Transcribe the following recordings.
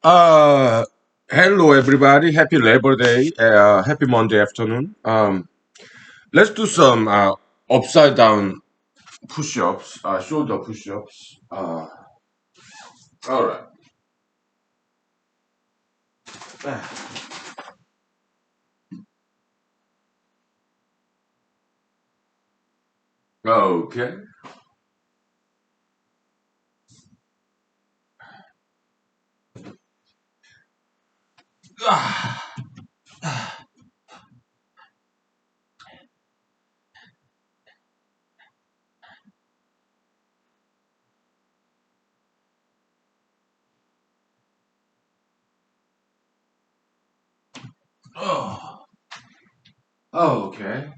Uh, Hello everybody. Happy Labor Day. Happy Monday afternoon. Let's do some upside down push-ups, shoulder push-ups. All right. Okay. Oh, okay.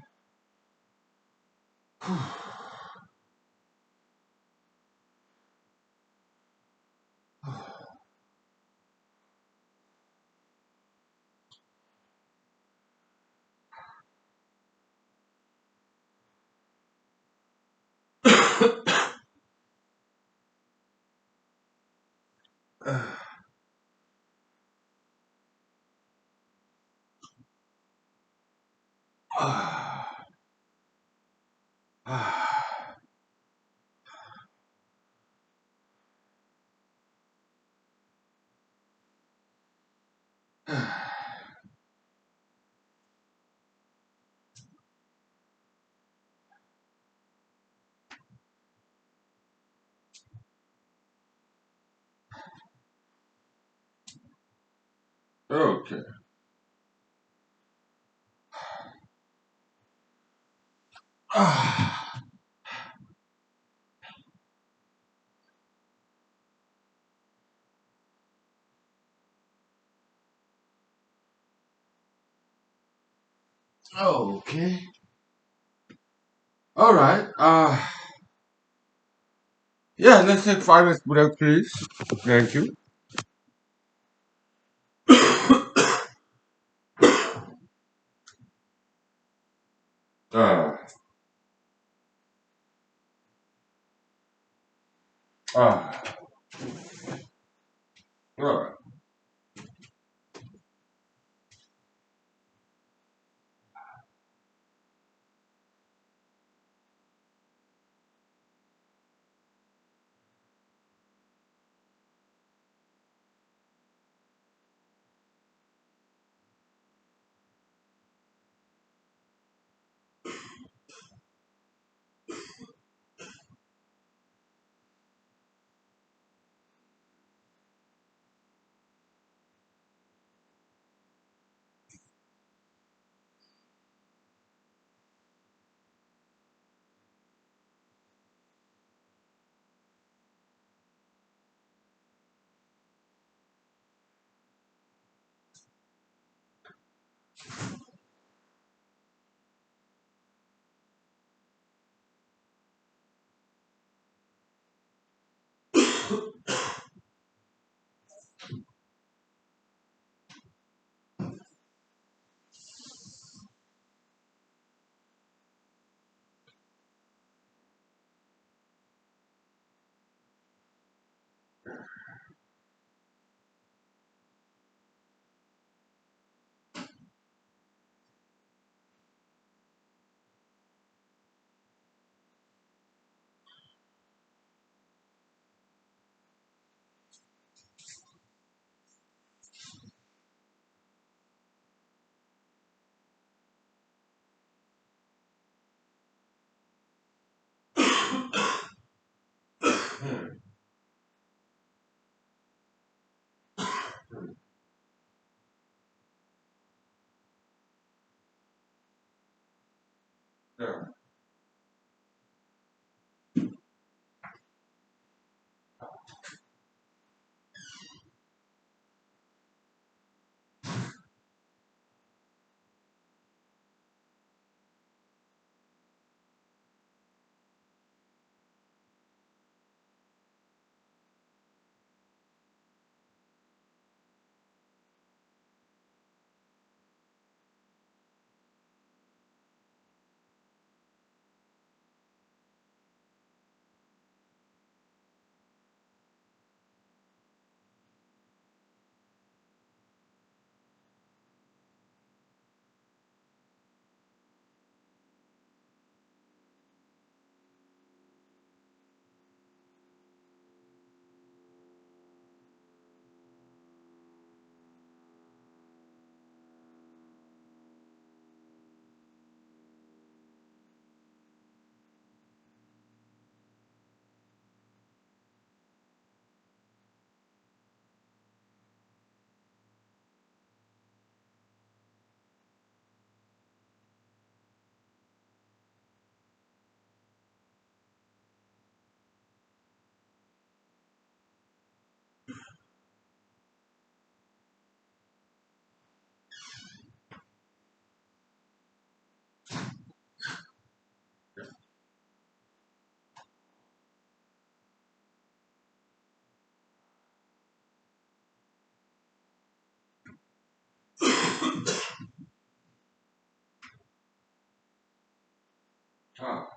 Okay. Okay. All right. Yeah. Let's take 5 minutes break, please. Thank you. Uh. Ah. All right. Yeah. Ah,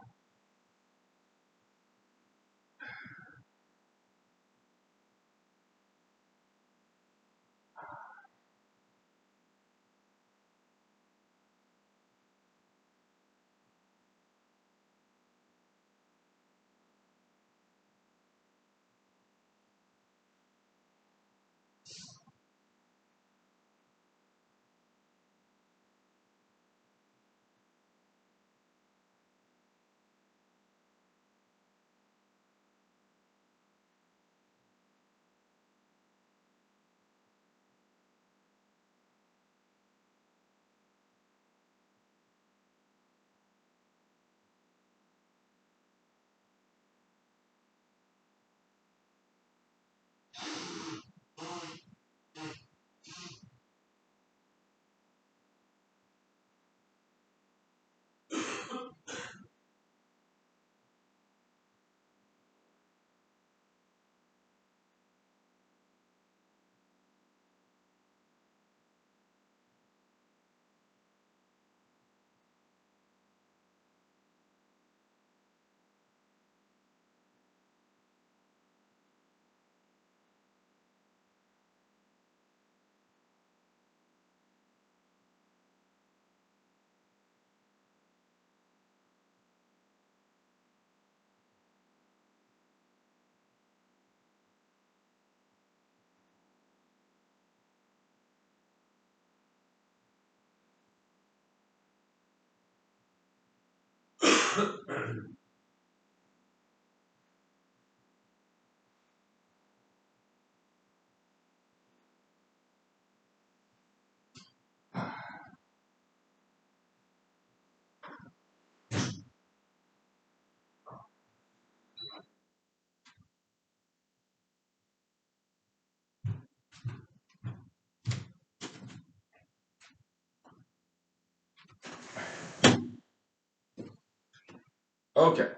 okay.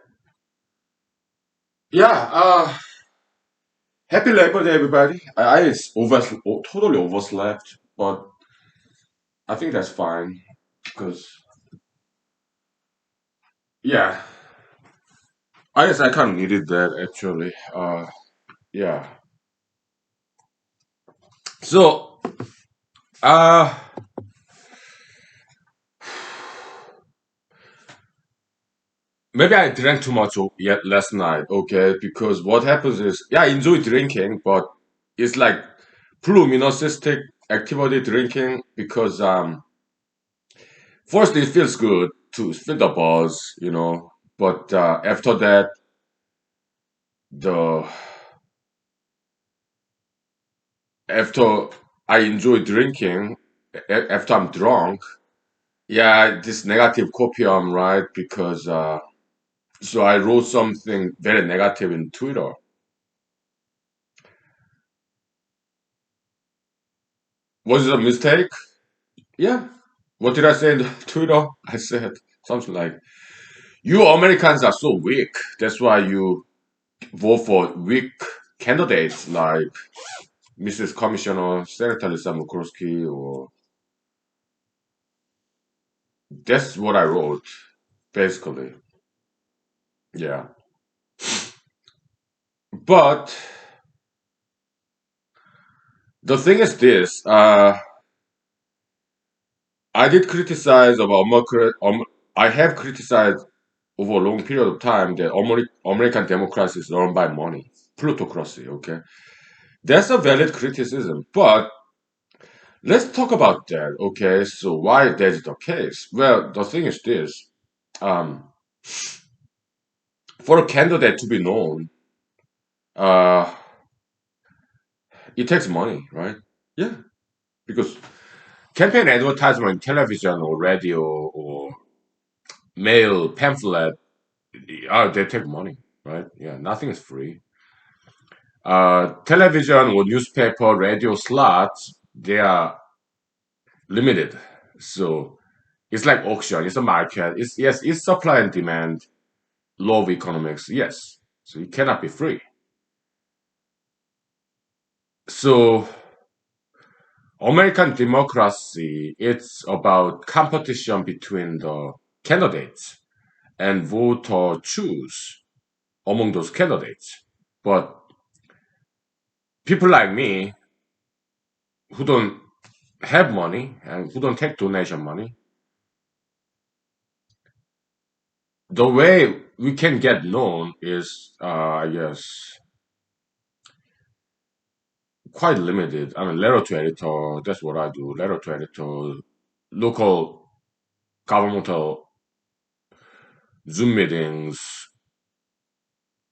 Yeah. Happy Labor Day, everybody. Totally overslept, but I think that's fine because yeah, I kind of needed that actually. Yeah. So uh, maybe I drank too much yet last night. Okay, because what happens is, yeah, I enjoy drinking, but it's like pluminocytic activity drinking because first it feels good to feel the buzz, but after that the after I enjoy drinking, after I'm drunk, yeah, this negative copium, right? Because so I wrote something very negative in Twitter. Was it a mistake? Yeah. What did I say in the Twitter? I said something like, "You Americans are so weak. That's why you vote for weak candidates like Mrs. Commissioner Senator Lisa Murkowski." Or that's what I wrote, basically. Yeah. But the thing is this: I did criticize about I have criticized over a long period of time that American democracy is run by money, plutocracy. Okay, that's a valid criticism, but let's talk about that. Okay, so why that's the case? Well, the thing is this: um, for a candidate to be known, uh, it takes money, right? Yeah, because campaign advertisement, television or radio or mail pamphlet, they take money, right? Yeah, nothing is free. Television or newspaper, radio slots, they are limited. So it's like auction, it's a market. It's yes, it's supply and demand, law of economics, yes. So it cannot be free. So American democracy, it's about competition between the candidates. and vote or choose among those candidates. But people like me who don't have money and who don't take donation money, the way we can get known is, I guess, quite limited. I mean, letter to editor, that's what I do. Letter to editor, local governmental Zoom meetings,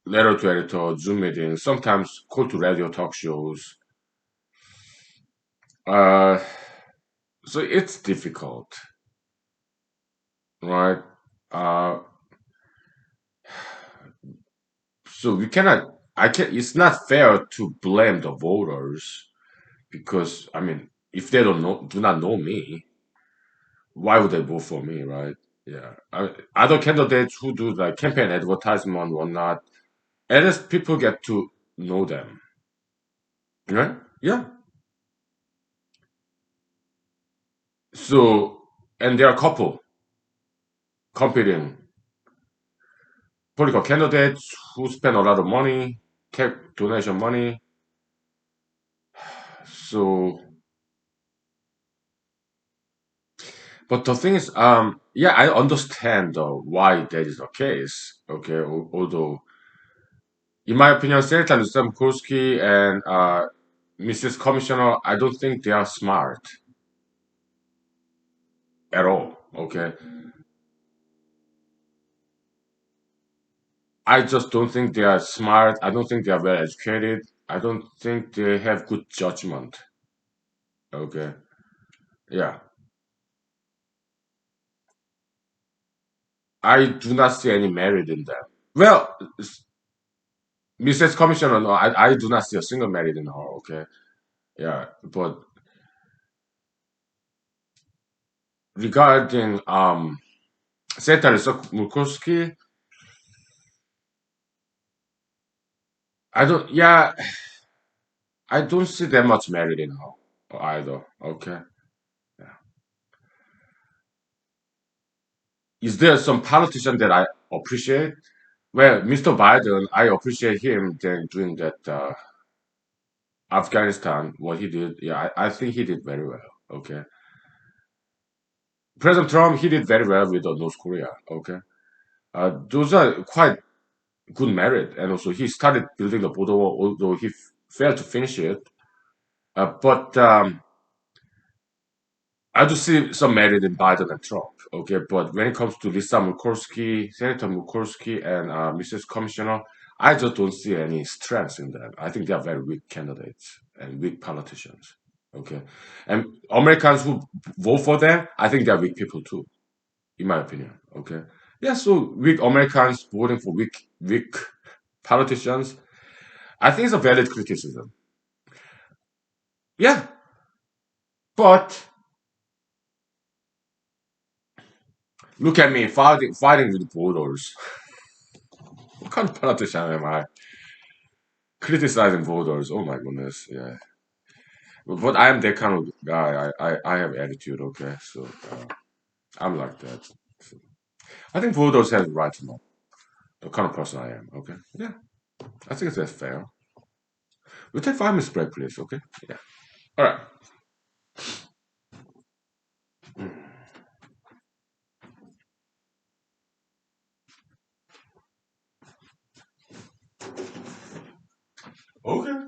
letter to editor, Zoom meetings, sometimes call to radio talk shows. Uh, so it's difficult, right? Uh, so we cannot, I can, it's not fair to blame the voters because, I mean, if they don't know, do not know me, why would they vote for me, right? Yeah. Other candidates who do like campaign advertisement or not, at least people get to know them, right? Yeah. So, and there are a couple competing political candidates who spend a lot of money, take donation money. So, but the thing is, yeah, I understand why that is the case. Okay, although in my opinion, Senator Kurski and Mrs. Commissioner, I don't think they are smart at all. Okay, I just don't think they are smart. I don't think they are well educated. I don't think they have good judgment. Okay, yeah, I do not see any merit in them. Well, Mrs. Commissioner, no, I do not see a single merit in her. Okay, yeah, but regarding Senator Murkowski, I don't. Yeah, I don't see that much merit in her either. Okay. Yeah. Is there some politician that I appreciate? Well, Mr. Biden, I appreciate him then doing that Afghanistan, what he did. Yeah, I think he did very well. Okay. President Trump, he did very well with North Korea. Okay. Those are quite good merit. And also, he started building the border wall, although he failed to finish it. But I do see some merit in Biden and Trump, okay? But when it comes to Lisa Murkowski, Senator Murkowski, and Mrs. Commissioner, I just don't see any strengths in them. I think they are very weak candidates and weak politicians, okay? And Americans who vote for them, I think they are weak people too, in my opinion, okay? Yeah, so weak Americans voting for weak politicians, I think it's a valid criticism. Yeah, but look at me fighting with voters. What kind of politician am I? Criticizing voters. Oh my goodness, yeah. But I am that kind of guy. I have attitude. Okay, so I'm like that. So, I think voters have the right to know the kind of person I am. Okay, yeah. I think that's fair. We'll take 5 minutes break, please. Okay. Yeah. All right. Okay.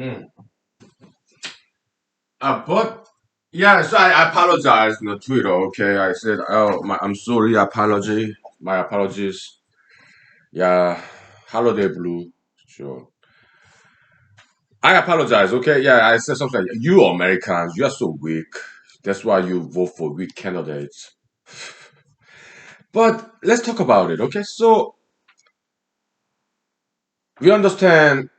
Mm. But yeah, so I apologized on the Twitter. Okay, I said, "Oh, I'm sorry, apology, my apologies." Yeah, holiday blue. Sure, I apologize. Okay, yeah, I said something. Like, you Americans, you are so weak. That's why you vote for weak candidates. But let's talk about it. Okay, so we understand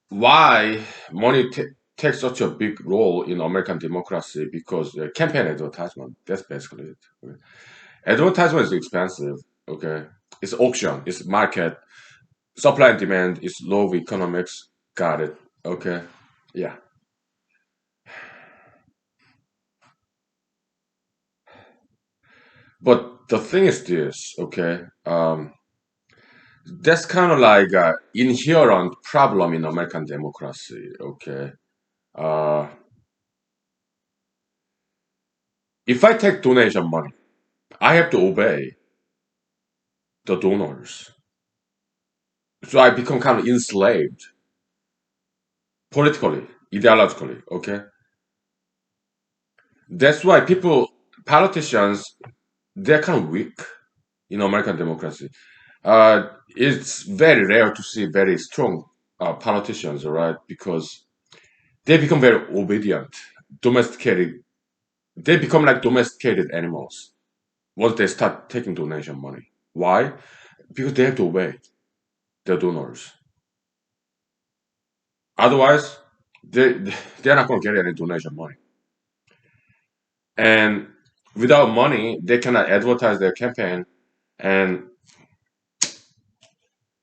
why money takes such a big role in American democracy because campaign advertisement. That's basically it. Okay? Advertisement is expensive. Okay, it's auction, it's market, supply and demand, it's law of economics. Got it. Okay, yeah. But the thing is this. Okay, that's kind of like an inherent problem in American democracy. Okay, uh, if I take donation money, I have to obey the donors. So I become kind of enslaved politically, ideologically. Okay, that's why politicians, they're kind of weak in American democracy. It's very rare to see very strong politicians, all right, because they become very obedient, domesticated. They become like domesticated animals once they start taking donation money. Why? Because they have to obey their donors. Otherwise, they they're not going to get any donation money. And without money, they cannot advertise their campaign. And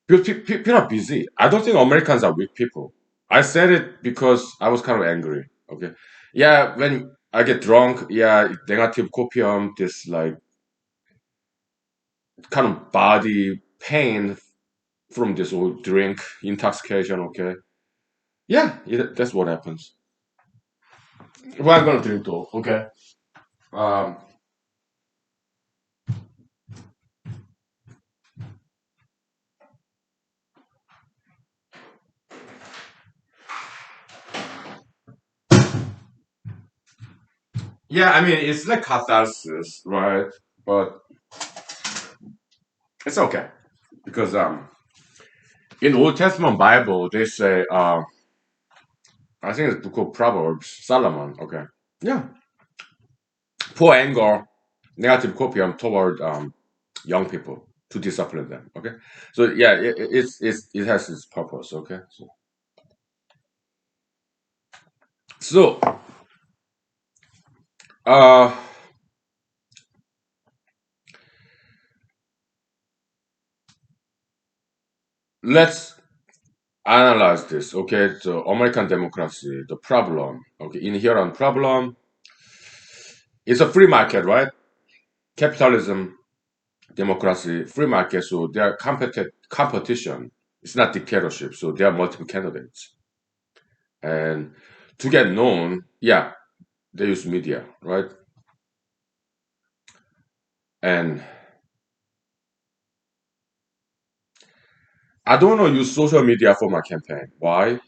people are busy. I don't think Americans are weak people. I said it because I was kind of angry. Okay, yeah, when I get drunk, yeah, negative copium, this like kind of body pain from this old drink intoxication. Okay, yeah, that's what happens. Well, I'm gonna drink though. Okay. Um. Yeah, I mean it's like catharsis, right? But it's okay because in Old Testament Bible they say I think it's book of Proverbs Solomon. Okay. Yeah. Pour anger, negative copium toward young people to discipline them. Okay, so yeah, it has its purpose. Okay, so uh, let's analyze this. Okay, so American democracy, the problem. Okay, inherent problem is a free market, right? Capitalism, democracy, free market. So they are competition. It's not dictatorship. So there are multiple candidates, and to get known, yeah, they use media, right? And I don't want to use social media for my campaign. Why?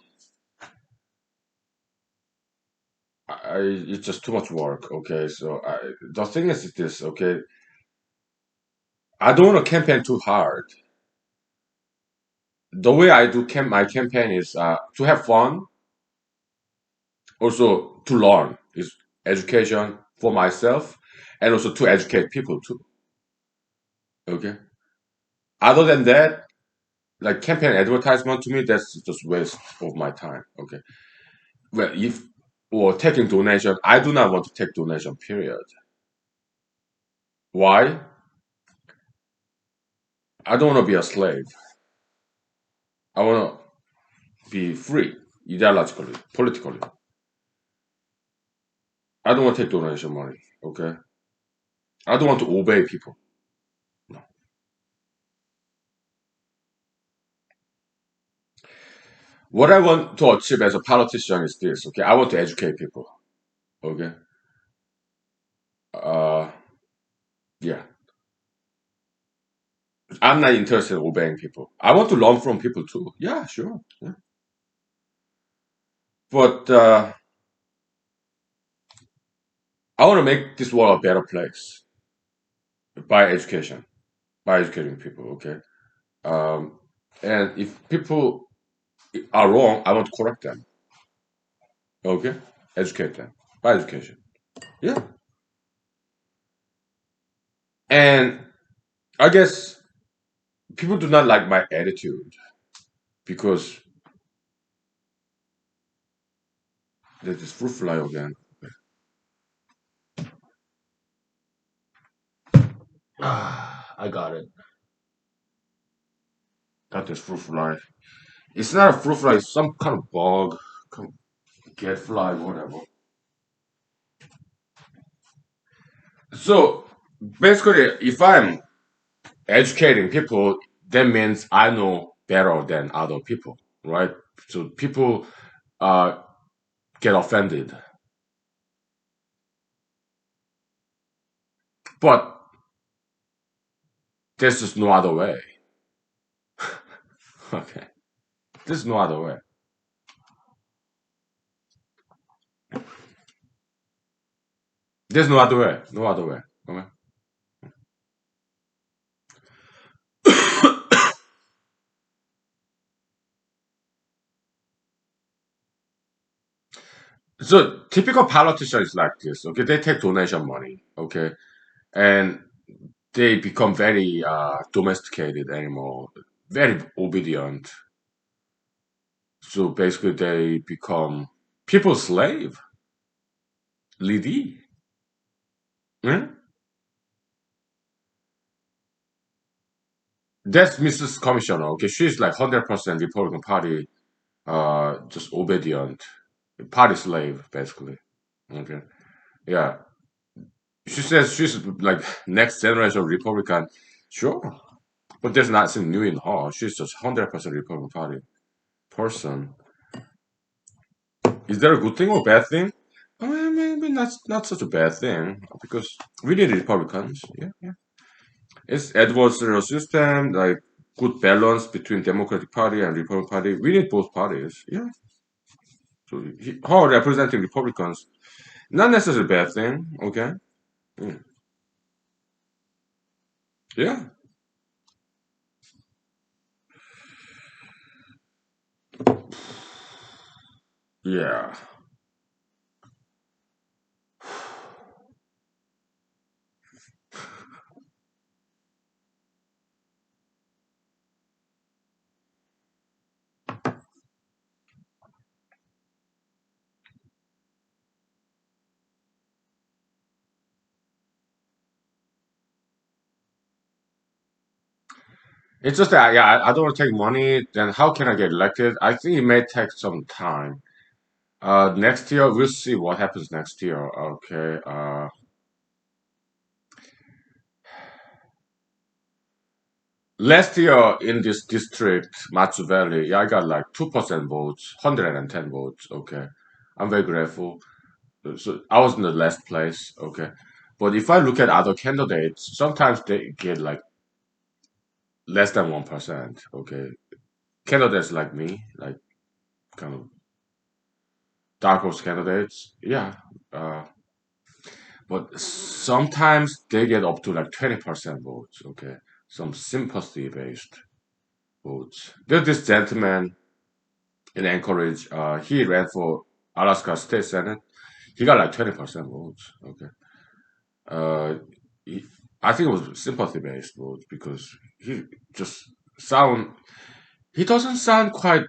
It's just too much work. Okay, so the thing is this. Okay, I don't want to campaign too hard. The way I do my campaign is to have fun, also to learn is education for myself, and also to educate people too. Okay. Other than that, like campaign advertisement to me, that's just waste of my time. Okay. Well, if or taking donation, I do not want to take donation. Period. Why? I don't want to be a slave. I want to be free, ideologically, politically. I don't want to take donation money. Okay. I don't want to obey people. No. What I want to achieve as a politician is this. Okay. I want to educate people. Okay. Uh, yeah. I'm not interested in obeying people. I want to learn from people too. Yeah, sure. Yeah. But I want to make this world a better place by education, by educating people. Okay, um, and if people are wrong, I want to correct them. Okay, educate them by education. Yeah, and I guess people do not like my attitude because there's this fruit fly again. Ah, I got it. Got this fruit fly. It's not a fruit fly. It's some kind of bug, kind of get fly, whatever. So basically, if I'm educating people, that means I know better than other people, right? So people uh, get offended, but there's just no other way. Okay, there's no other way. There's no other way. No other way. Okay. So typical politician is like this. Okay, they take donation money. Okay, and they become very domesticated animal, very obedient. So basically, they become people's slave, lady. Hmm? That's Mrs. Commissioner. Okay, she's like 100% Republican Party, just obedient, party slave, basically. Okay, yeah. She says she's like next generation Republican. Sure, but there's nothing new in her. She's just 100% Republican Party person. Is that a good thing or bad thing? I mean, maybe not such a bad thing because we need Republicans. Yeah, yeah. It's adversarial system, like good balance between Democratic Party and Republican Party. We need both parties. Yeah. So her representing Republicans, not necessarily a bad thing. Okay. Mm. Yeah. Yeah. It's just that yeah, I don't want to take money. Then how can I get elected? I think it may take some time. Next year we'll see what happens next year. Okay. Last year in this district, Matsu Valley, yeah, I got like 2% votes, 110 votes. Okay. I'm very grateful. So I was in the last place. Okay. But if I look at other candidates, sometimes they get like less than 1%. Okay. Candidates like me, like kind of dark horse candidates, yeah. Uh, but sometimes they get up to like 20% votes. Okay. Some sympathy based votes. There's this gentleman in Anchorage. He ran for Alaska State Senate. He got like 20% votes. Okay. Uh, he, I think it was sympathy based votes because he just sound. He doesn't sound quite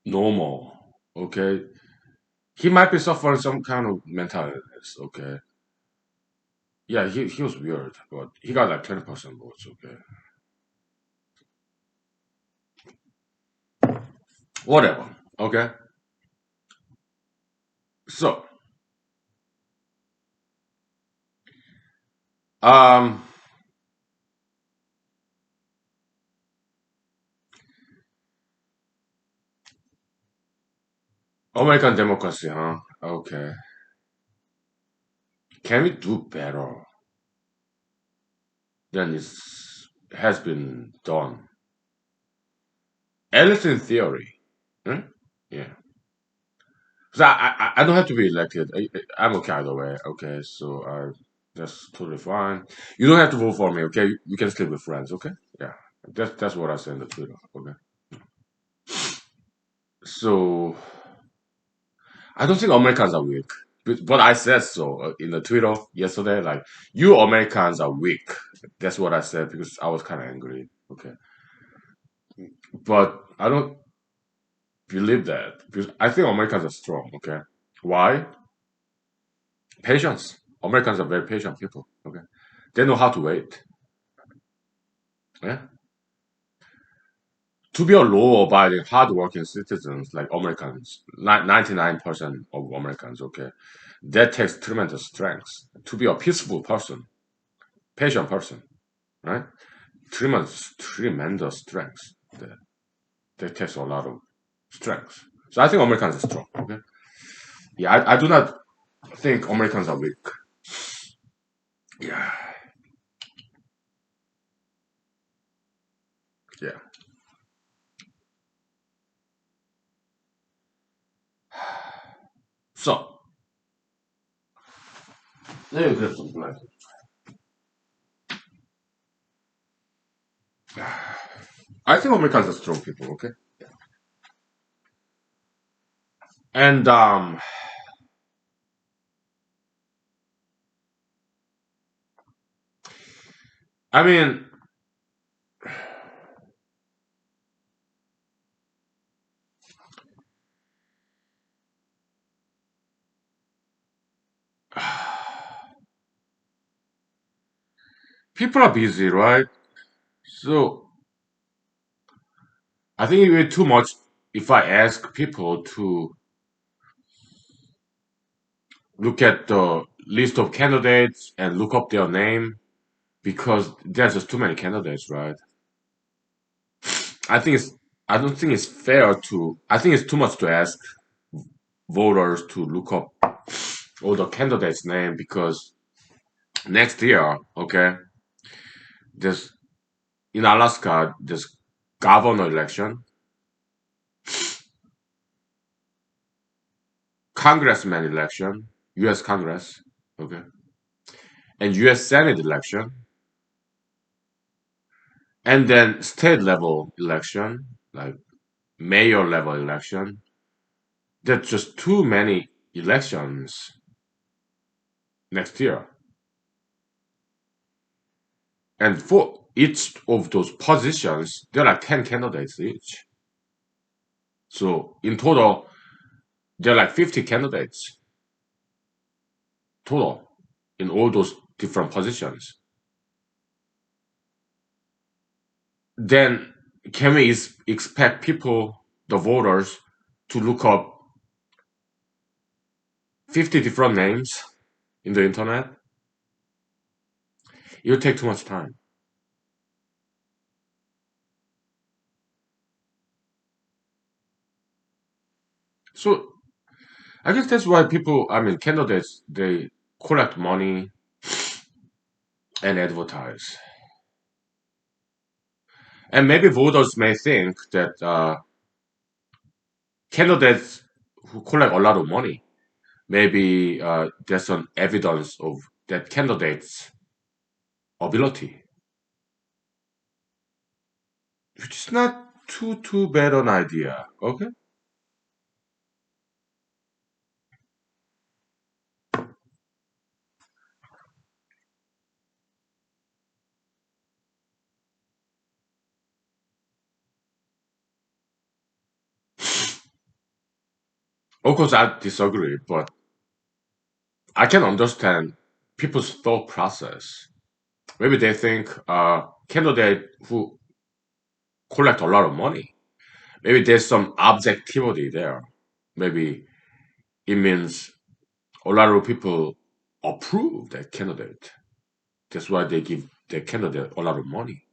normal. Okay. He might be suffering some kind of mental illness. Okay. Yeah, he was weird, but he got like 20% votes. Okay. Whatever. Okay. So, um, American democracy, huh? Okay. Can we do better than it has been done? At least in theory. Hmm? Yeah. So I don't have to be elected. I'm okay either way. Okay, so that's totally fine. You don't have to vote for me. Okay, you can still be friends. Okay, yeah, that's what I said in the Twitter. Okay, so I don't think Americans are weak, but I said so in the Twitter yesterday. Like you Americans are weak. That's what I said because I was kind of angry. Okay, but I don't believe that because I think Americans are strong. Okay, why? Patience. Americans are very patient people. Okay, they know how to wait. Yeah. To be a law-abiding, hardworking citizens like Americans, 99% of Americans, okay, that takes tremendous strength. To be a peaceful person, patient person, right? Tremendous strength. That, that takes a lot of strength. So I think Americans are strong. Okay. Yeah, I do not think Americans are weak. Yeah, yeah. So let me get something like I think Americans are strong people. Okay, and I mean, people are busy, right? So I think it would be too much if I ask people to look at the list of candidates and look up their name because there's just too many candidates, right? I think it's I don't think it's fair to I think it's too much to ask voters to look up all the candidates' name because next year, okay, there's in Alaska there's governor election, congressman election, US Congress, okay, and US Senate election. And then state level election, like mayor level election, there's just too many elections next year. And for each of those positions, there are like 10 candidates each. So in total, there are like 50 candidates total in all those different positions. Then can we expect people, the voters, to look up 50 different names in the internet? It will take too much time. So I guess that's why people, I mean, candidates, they collect money and advertise. And maybe voters may think that candidates who collect a lot of money, maybe there's some evidence of that candidate's ability, which is not too bad an idea. Okay, of course I disagree, but I can understand people's thought process. Maybe they think candidate who collect a lot of money. Maybe there's some objectivity there. Maybe it means a lot of people approve that candidate. That's why they give the candidate a lot of money.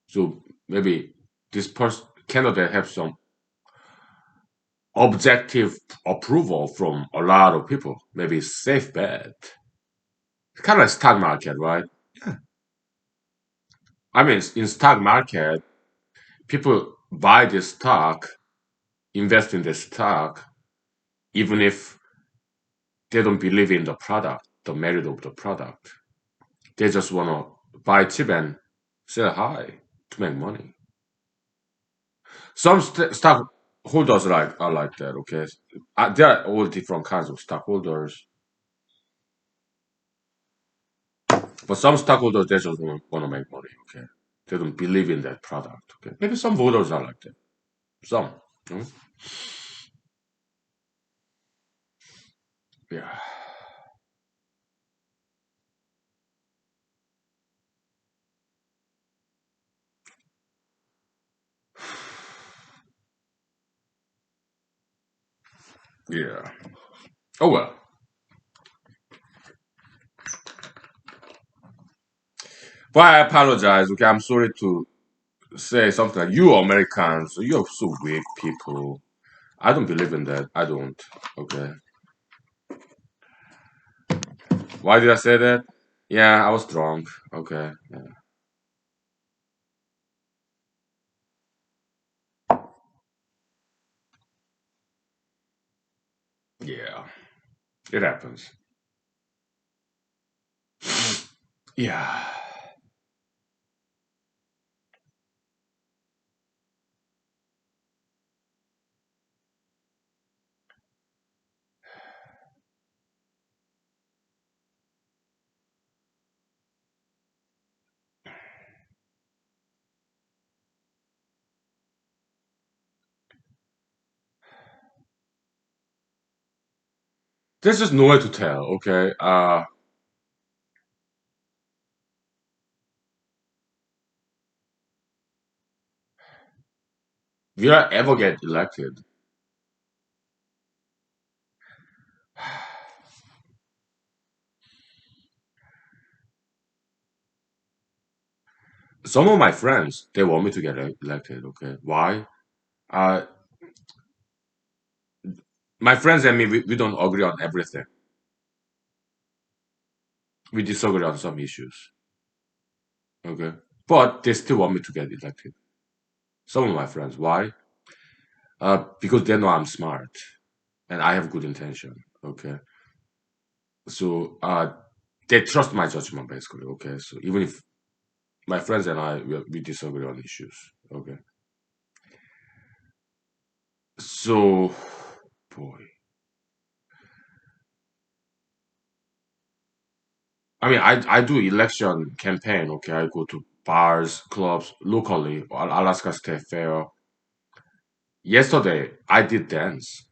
So maybe this person candidate have some objective approval from a lot of people. Maybe safe bet. It's kind of like stock market, right? Yeah. I mean, in stock market, people buy this stock invest in the stock even if they don't believe in the product, the merit of the product. They just want to buy cheap and sell high to make money. Some stockholders are like that. Okay, there are all different kinds of stockholders, but some stockholders they just want to make money. Okay, they don't believe in that product. Okay, maybe some voters are like that. Some, mm, yeah, yeah. Oh well. But I apologize. Okay, I'm sorry to say something like you Americans, you're so weak people. I don't believe in that. I don't. Okay. Why did I say that? Yeah, I was drunk. Okay. Yeah. Yeah. It happens. Yeah. There's just no way to tell. Okay. Will I ever get elected? Some of my friends they want me to get elected. Okay. Why? Uh, my friends and me we don't agree on everything. We disagree on some issues. Okay. But they still want me to get elected. Some of my friends. Why? Because they know I'm smart and I have good intention. Okay. So they trust my judgment basically. Okay. So even if my friends and we disagree on issues. Okay. So boy. I mean I do election campaign. Okay. I go to bars, clubs locally, Alaska State Fair. Yesterday I did dance.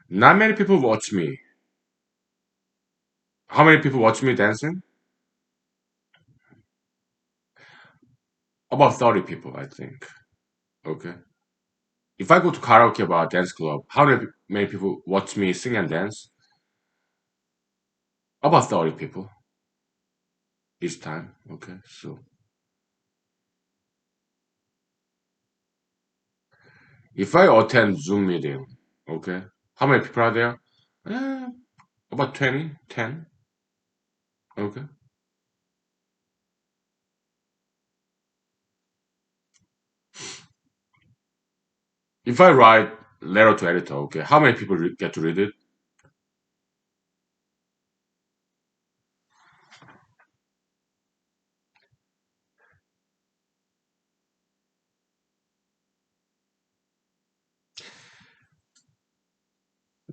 Not many people watch me. How many people watch me dancing? About 30 people, I think. Okay. If I go to karaoke bar, dance club, how many people watch me sing and dance? About 30 people each time. Okay. So if I attend Zoom meeting, okay, how many people are there? Eh, about 20, 10. Okay. If I write letter to editor, okay, how many people get to read it?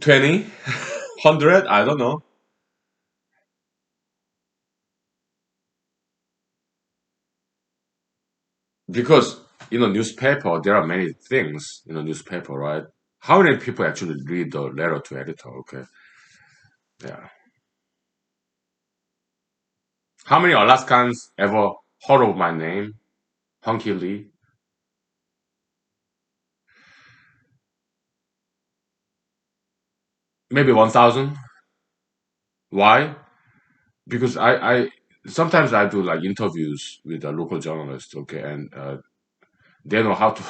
20? 100? I don't know. Because in a newspaper, there are many things in a newspaper, right? How many people actually read the letter to editor? Okay. Yeah. How many Alaskans ever heard of my name? Hunky Lee? Maybe 1,000. Why? Because I sometimes I do like interviews with a local journalist, okay, and they know how to.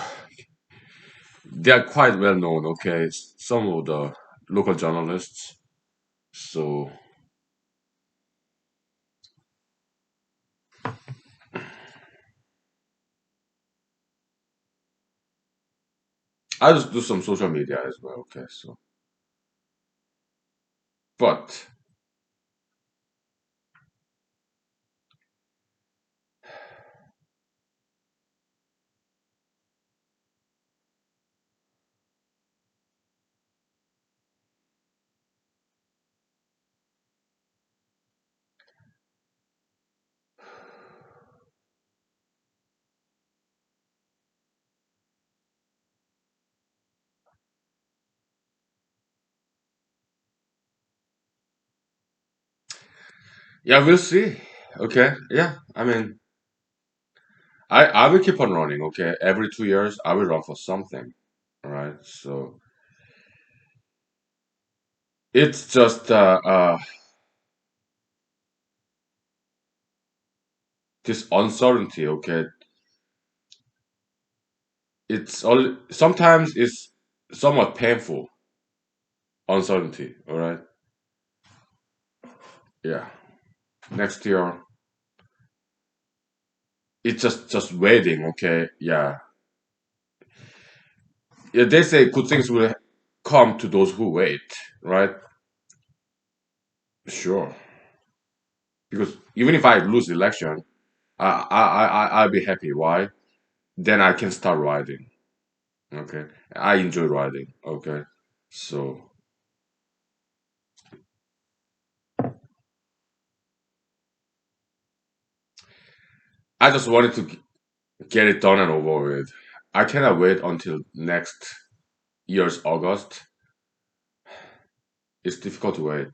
They are quite well known, okay. Some of the local journalists. So I just do some social media as well. Okay, so but yeah, we'll see. Okay, yeah. I mean, I will keep on running. Okay, every 2 years I will run for something. All right, so it's just this uncertainty. Okay, it's all sometimes it's somewhat painful uncertainty. All right, yeah. Next year it's just waiting. Okay, yeah, yeah. They say good things will come to those who wait. Right, sure. Because even if I lose the election, I'll be happy. Why? Then I can start riding. Okay, I enjoy riding. Okay, so I just wanted to get it done and over with. I cannot wait until next year's August. It's difficult to wait.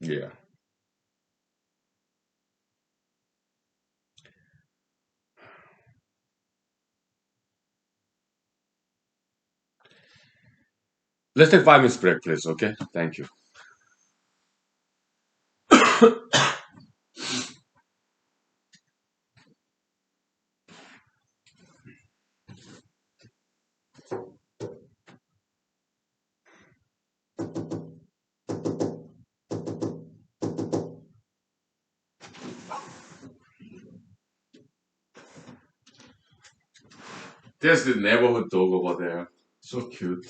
Yeah, let's take 5 minutes break, please. Okay, thank you. There's the neighborhood dog over there. So cute.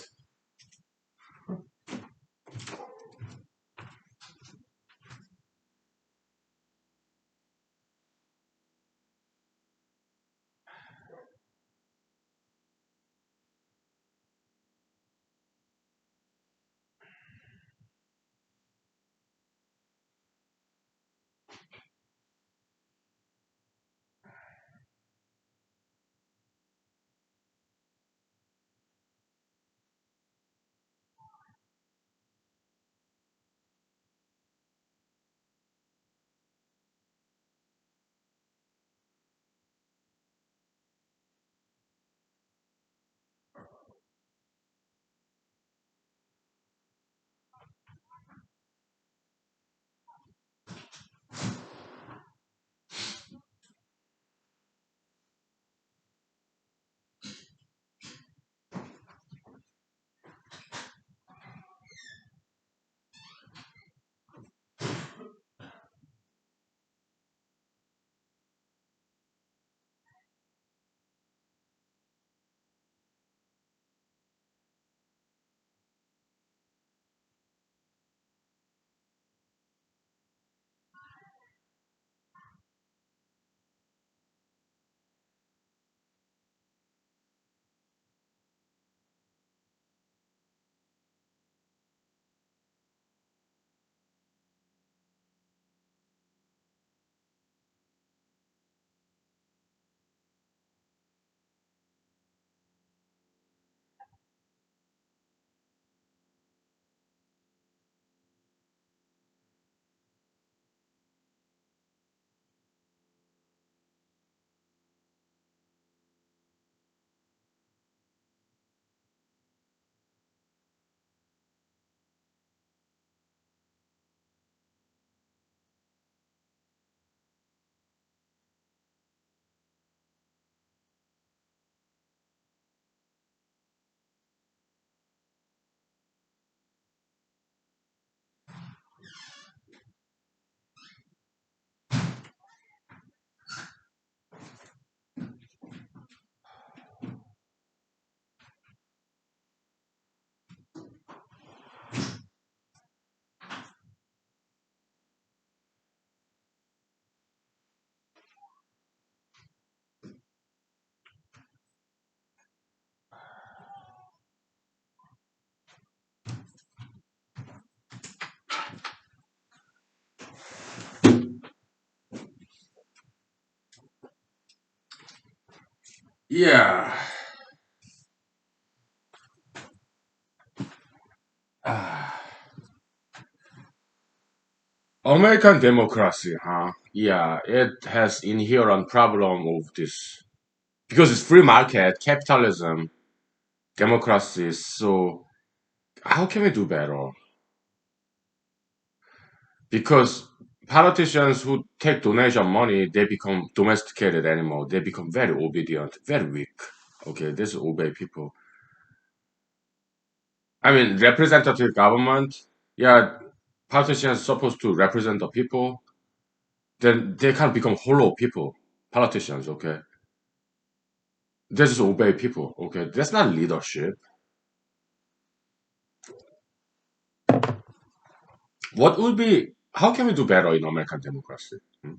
Yeah. Ah, American democracy, huh? Yeah, it has inherent problem of this because it's free market, capitalism, democracy. So how can we do better? Because politicians who take donation money, they become domesticated animal. They become very obedient, very weak. Okay, this is obey people. I mean, representative government. Yeah, politicians supposed to represent the people. Then they can become hollow people. Politicians, okay. They just obey people. Okay, that's not leadership. What would be? How can we do better in American democracy? Hmm?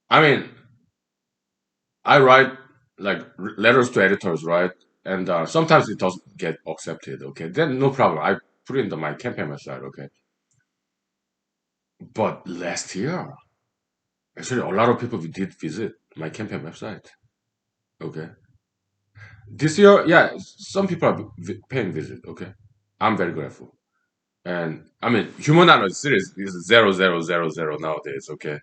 I mean, I write like letters to editors, right? And sometimes it doesn't get accepted. Okay, then no problem. I put it in my campaign website. Okay, but last year, actually, a lot of people did visit my campaign website. Okay, this year, yeah, some people are paying visit. Okay, I'm very grateful. And I mean, humanology series is 0000 nowadays. Okay,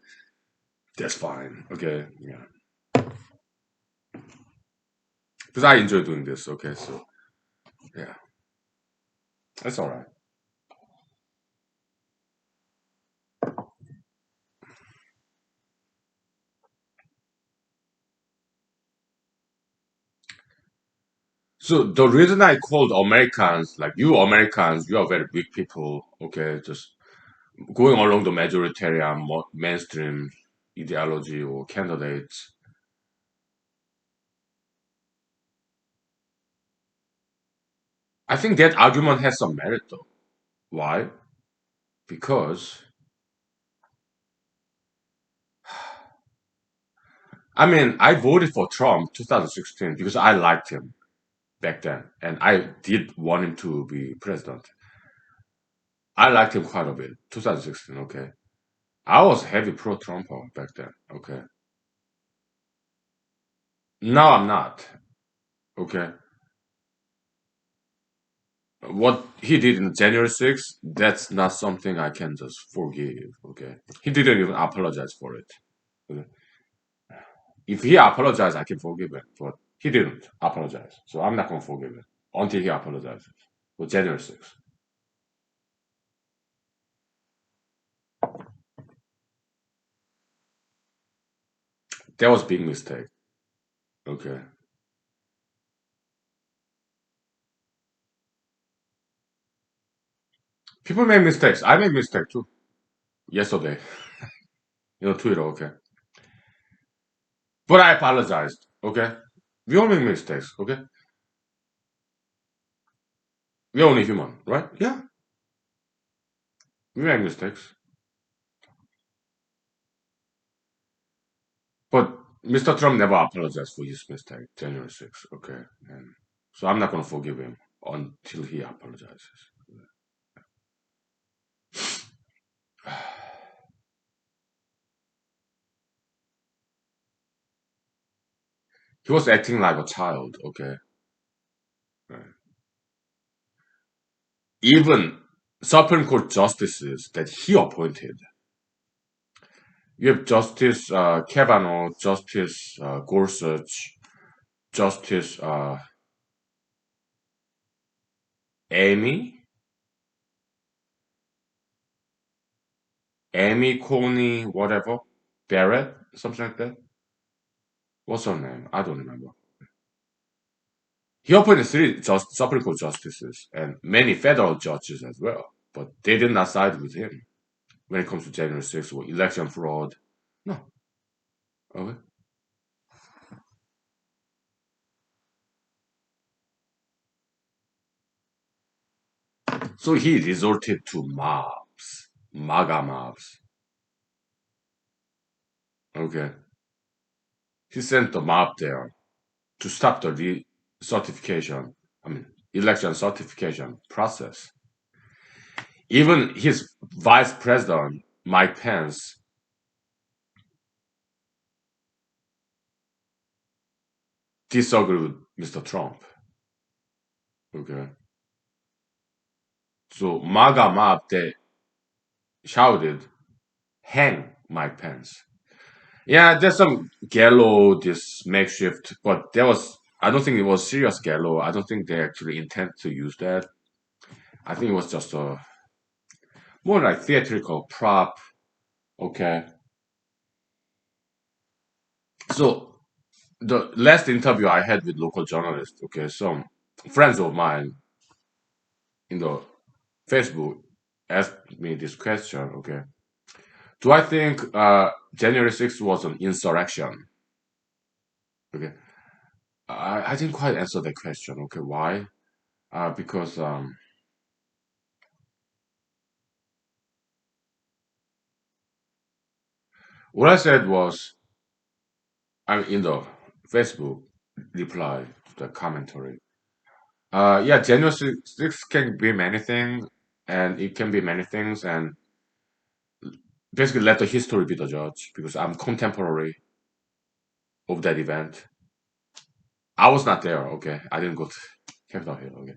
that's fine. Okay, yeah, because I enjoy doing this. Okay, so yeah, that's all right. So the reason I called Americans, like you Americans, you are very big people. Okay, just going along the majoritarian mainstream ideology or candidates. I think that argument has some merit though. Why? Because I mean, I voted for Trump 2016 because I liked him back then, and I did want him to be president. I liked him quite a bit. 2016, okay. I was heavy pro-Trumper back then, okay. Now I'm not, okay. What he did in January 6th, that's not something I can just forgive, okay. He didn't even apologize for it. Okay? If he apologized, I can forgive him, but he didn't apologize, so I'm not gonna forgive him until he apologizes for January 6th. That was big mistake, okay. People make mistakes. I made mistake too yesterday. Twitter, okay. But I apologized, okay. We all make mistakes, okay. We're only human, right? Yeah, we make mistakes. But Mr. Trump never apologized for his mistake, January 6th, okay? And so I'm not going to forgive him until he apologizes. He was acting like a child, okay? Right. Even Supreme Court justices that he appointed. You have Justice Kavanaugh, Justice Gorsuch, Justice Amy, Amy Coney, whatever, Barrett, something like that. What's her name? I don't remember. He appointed three Supreme Court justices and many federal judges as well, but they did not side with him when it comes to January 6th or election fraud. No. Okay. So he resorted to mobs, MAGA mobs. Okay. He sent the mob there. to stop the certification, I mean, election certification process. Even his vice president, Mike Pence, disagreed with Mr. Trump. Okay. So MAGA mob, they shouted, hang Mike Pence. Yeah, there's some gallows, this makeshift, but there was, I don't think it was serious gallows. I don't think they actually intend to use that. I think it was just a more like theatrical prop. Okay. So the last interview I had with local journalists, okay, some friends of mine in the Facebook asked me this question, okay. Do I think January 6th was an insurrection? Okay. I didn't quite answer that question. Okay, why? Because what I said was, I'm in the Facebook reply to the commentary. Yeah, January 6th can be many things, and it can be many things, and basically let the history be the judge because I'm contemporary of that event. I was not there, okay? I didn't go to Capitol Hill, okay?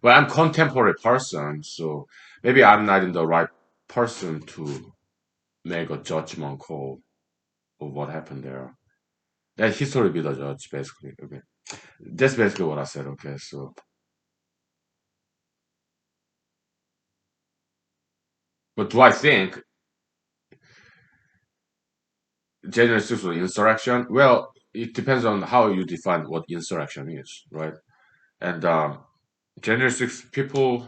But I'm contemporary person, so maybe I'm not in the right person to make a judgment call of what happened there. Let history be the judge, basically, okay? That's basically what I said, okay? So, but do I think January 6th was insurrection? Well, it depends on how you define what insurrection is, right? And January 6th, people,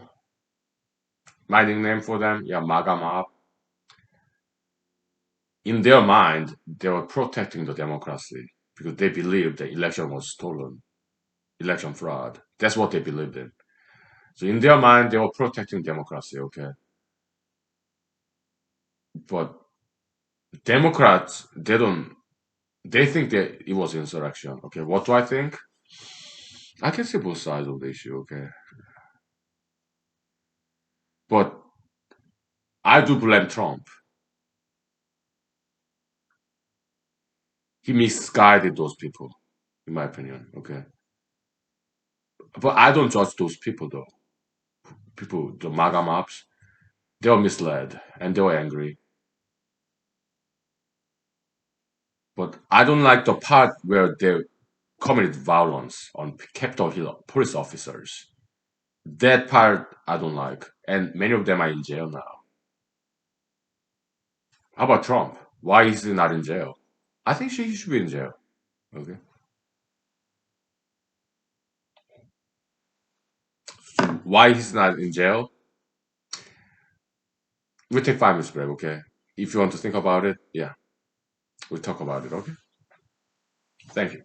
my nickname for them, yeah, MAGA mob, in their mind, they were protecting the democracy because they believed the election was stolen, election fraud. That's what they believed in. So in their mind, they were protecting democracy, okay? But Democrats, they think that it was insurrection, okay? What do I think? I can see both sides of the issue, okay? But I do blame Trump. He misguided those people, in my opinion, okay? But I don't judge those people, though. People, the MAGA mobs, they were misled and they were angry. But I don't like the part where they committed violence on Capitol Hill police officers. That part I don't like. And many of them are in jail now. How about Trump? Why is he not in jail? I think he should be in jail. Okay. So why he's not in jail? We'll take 5 minutes break, okay? If you want to think about it, yeah, we'll talk about it, okay? Thank you.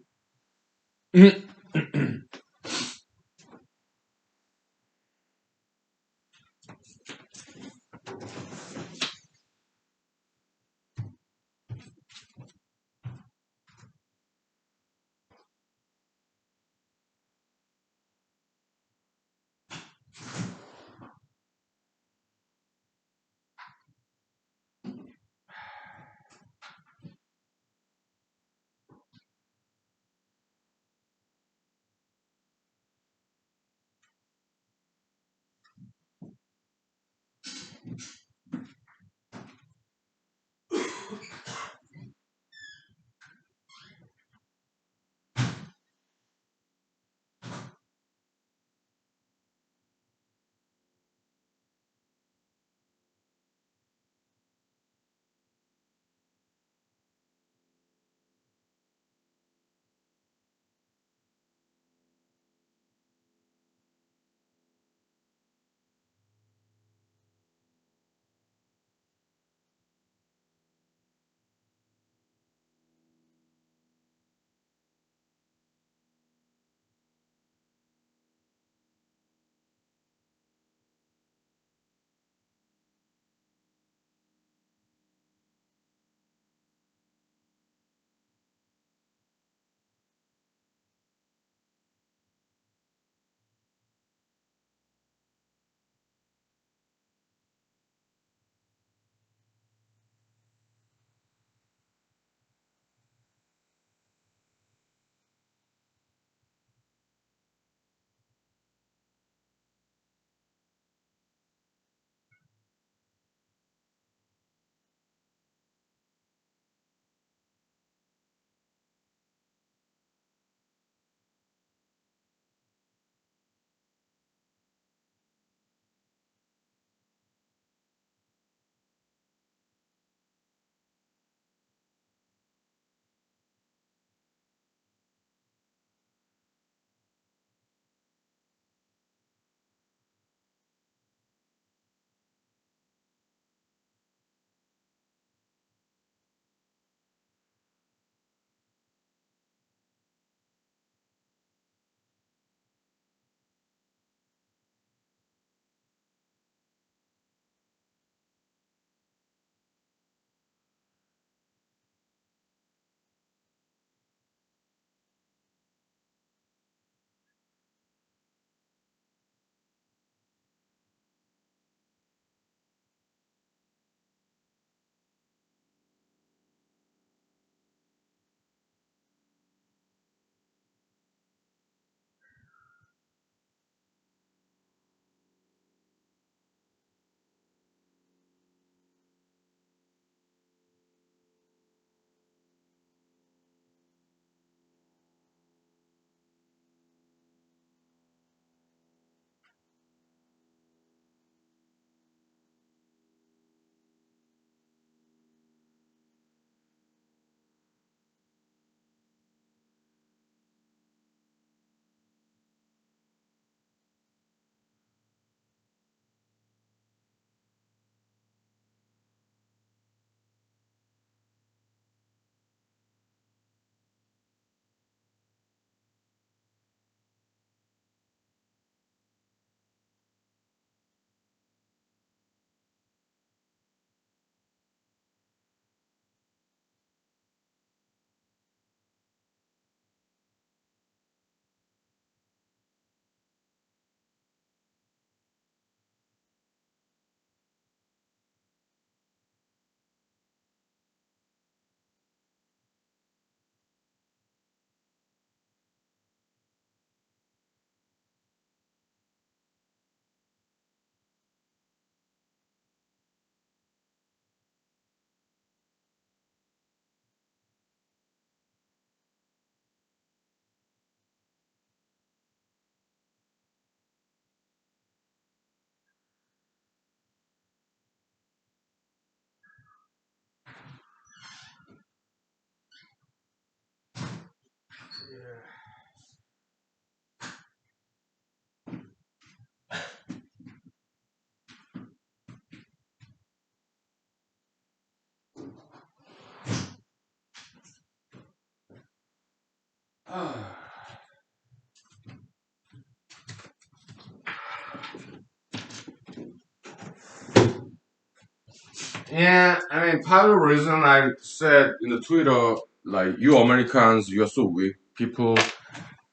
Yeah, I mean, part of the reason I said in the Twitter, like, you Americans, you're so weak people.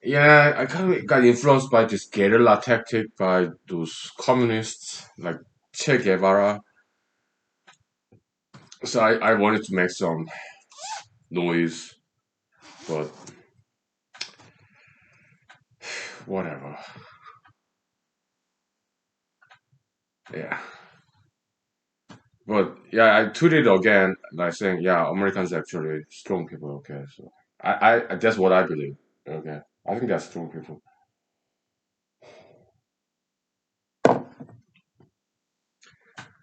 Yeah, I kind of got influenced by this guerrilla tactic by those communists, like Che Guevara. So I wanted to make some noise, but whatever. Yeah. But yeah, I tweeted again, like saying, yeah, Americans are actually strong people. Okay, so that's what I believe. Okay, I think they're strong people.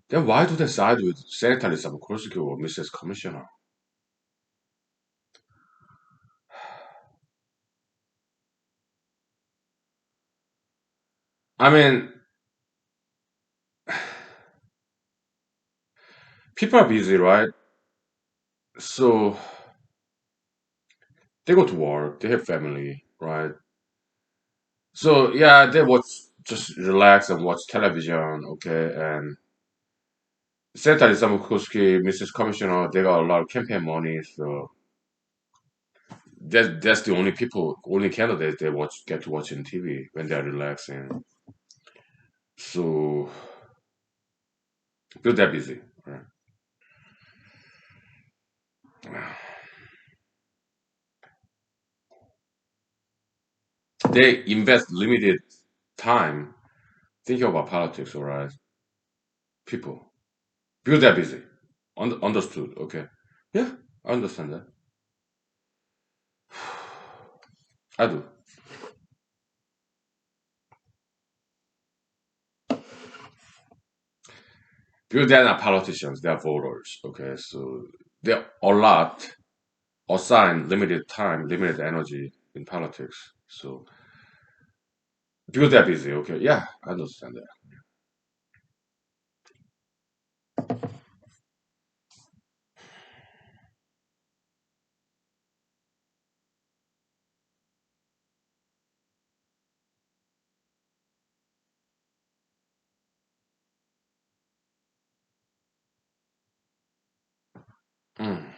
Then why do they side with Senator Samukurski or Mrs. Commissioner? I mean, people are busy, right? So they go to work, they have family, right? So yeah, they watch, just relax and watch television, okay? And Senator Samukurski, Mrs. Commissioner, they got a lot of campaign money, so that's the only people, only candidates they watch get to watch on TV when they're relaxing. So because they're busy, right? They invest limited time thinking about politics, all right? People because they're busy. Understood? Okay. Yeah, I understand that. I do. Because they're not politicians, they're voters. Okay, so they're a lot assign limited time, limited energy in politics. So because they're busy, okay, yeah, I understand that. Mm.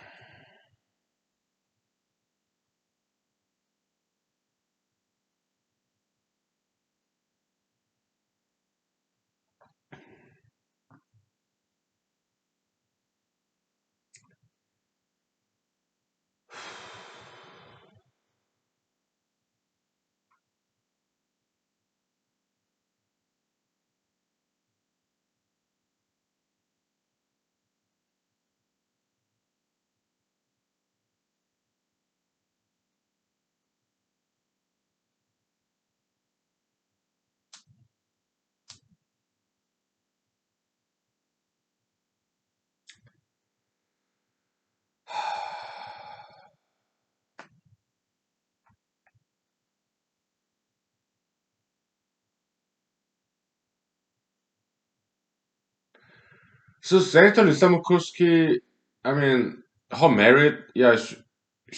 So Senator Lisa Murkowski, I mean, her merit, yeah, she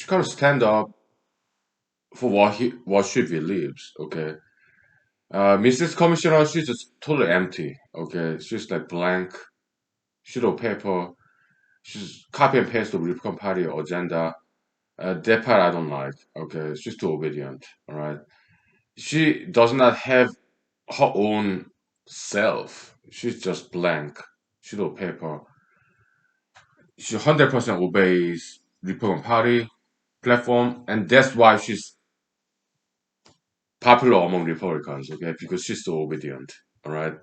kind of stand up for what she believes. Okay, Mrs. Commissioner, she's just totally empty. Okay, she's like blank, sheet of paper. She's copy and paste the Republican Party agenda. That part I don't like. Okay, she's too obedient. All right, she does not have her own self. She's just blank, sheet of paper. She 100% obeys Republican Party platform, and that's why she's popular among Republicans. Okay, because she's so obedient. All right.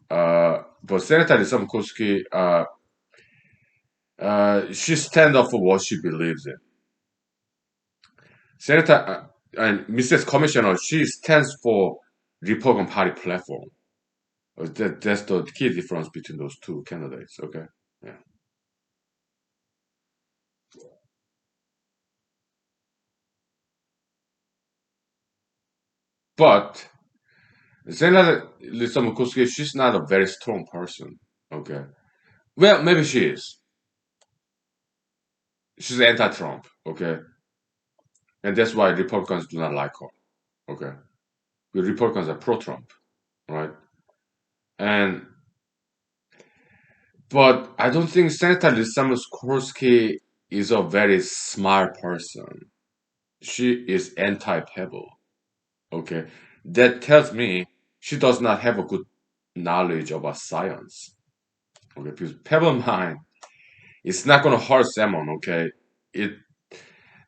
But Senator Lisa Murkowski, she stand up for what she believes in. Senator and Mrs. Commissioner, she stands for Republican Party platform. That's the key difference between those two candidates. Okay. Yeah. But Senator Lisa Murkowski, she's not a very strong person. Okay. Well, maybe she is. She's anti-Trump. Okay. and that's why Republicans do not like her. Okay, the Republicans are pro-Trump, right? And but I don't think Senator Lisa Murkowski is a very smart person. She is anti-Pebble. Okay, that tells me she does not have a good knowledge about science. Okay, because Pebble mine, it's not gonna hurt someone. Okay, it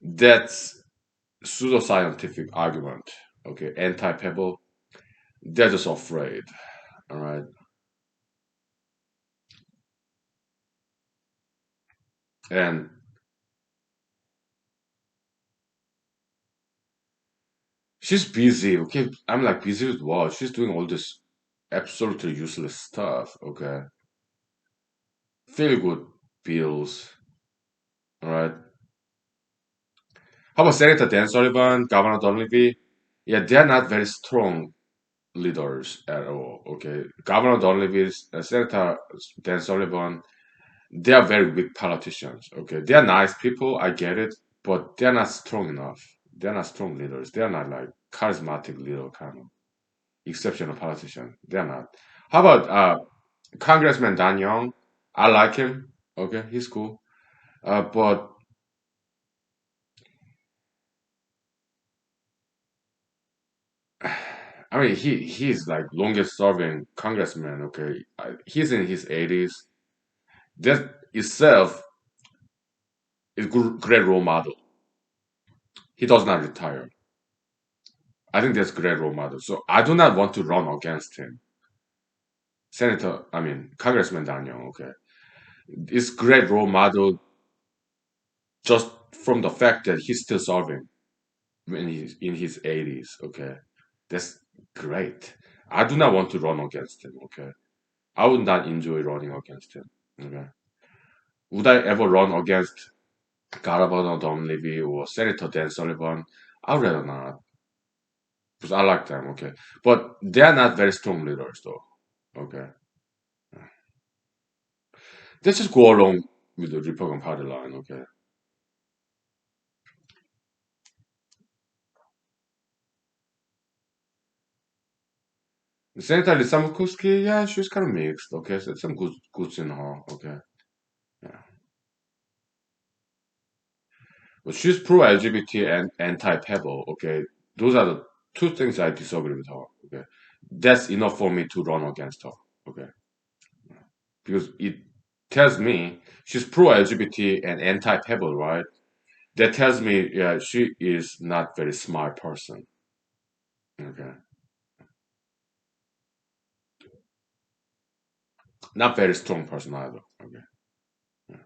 that's pseudoscientific argument. Okay, anti-Pebble, they're just afraid. All right, and she's busy. Okay, I'm like busy with what? She's doing all this absolutely useless stuff. Okay, feel good bills. All right. How about Senator Dan Sullivan, Governor Dunleavy? Yeah, they're not very strong leaders at all. Okay, Governor Dunleavy, Senator Dan Sullivan, they are very weak politicians. Okay, they are nice people. I get it, but they're not strong enough. They're not strong leaders. They're not like charismatic leader kind of exceptional politician. They're not. How about Congressman Dan Young? I like him. Okay, he's cool. But I mean, he's like longest serving congressman. Okay, he's in his 80s. That itself is great role model. He does not retire. I think that's great role model. So I do not want to run against him. Senator, I mean Congressman Daniel. Okay, it's great role model just from the fact that he's still serving when he's in his 80s. Okay, that's great. I do not want to run against him. Okay, I would not enjoy running against him. Okay, would I ever run against Garabano Dunleavy or Senator Dan Sullivan? I'd rather not because I like them. Okay, but they are not very strong leaders though. Okay, let's just go along with the Republican Party line. Okay, Senator Lisa Murkowski, yeah, she's kind of mixed. Okay, so some goods in her. Okay, yeah, but she's pro LGBT and anti Pebble. Okay, those are the two things I disagree with her. Okay, that's enough for me to run against her. Okay, because it tells me she's pro LGBT and anti Pebble, right? That tells me, yeah, she is not very smart person. Okay, not very strong person either. Okay, yeah.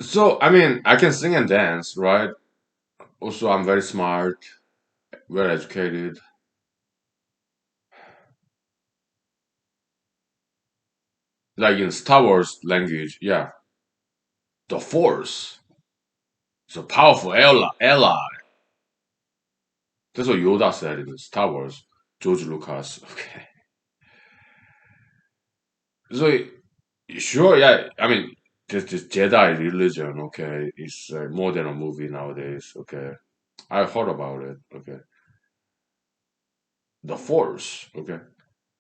So I mean, I can sing and dance, right? Also, I'm very smart, well educated. Like in Star Wars language, yeah, the Force is a powerful ally. That's what Yoda said in Star Wars. George Lucas. Okay, so sure, yeah. I mean, this Jedi religion, okay, is more than a movie nowadays. Okay, I heard about it. Okay, the Force. Okay,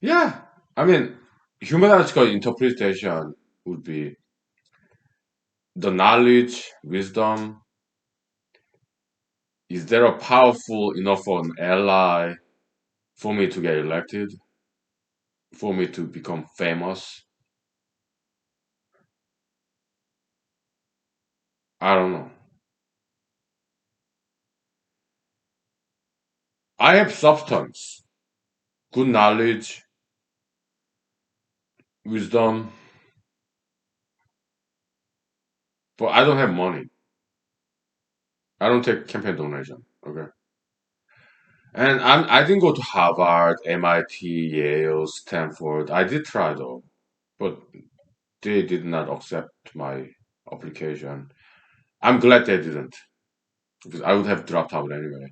yeah. I mean, humanological interpretation would be the knowledge, wisdom. Is there a powerful enough for an ally for me to get elected? For me to become famous? I don't know. I have substance, good knowledge, wisdom, but I don't have money. I don't take campaign donation. Okay. And I didn't go to Harvard, MIT, Yale, Stanford. I did try though, but they did not accept my application. I'm glad they didn't, because I would have dropped out anyway.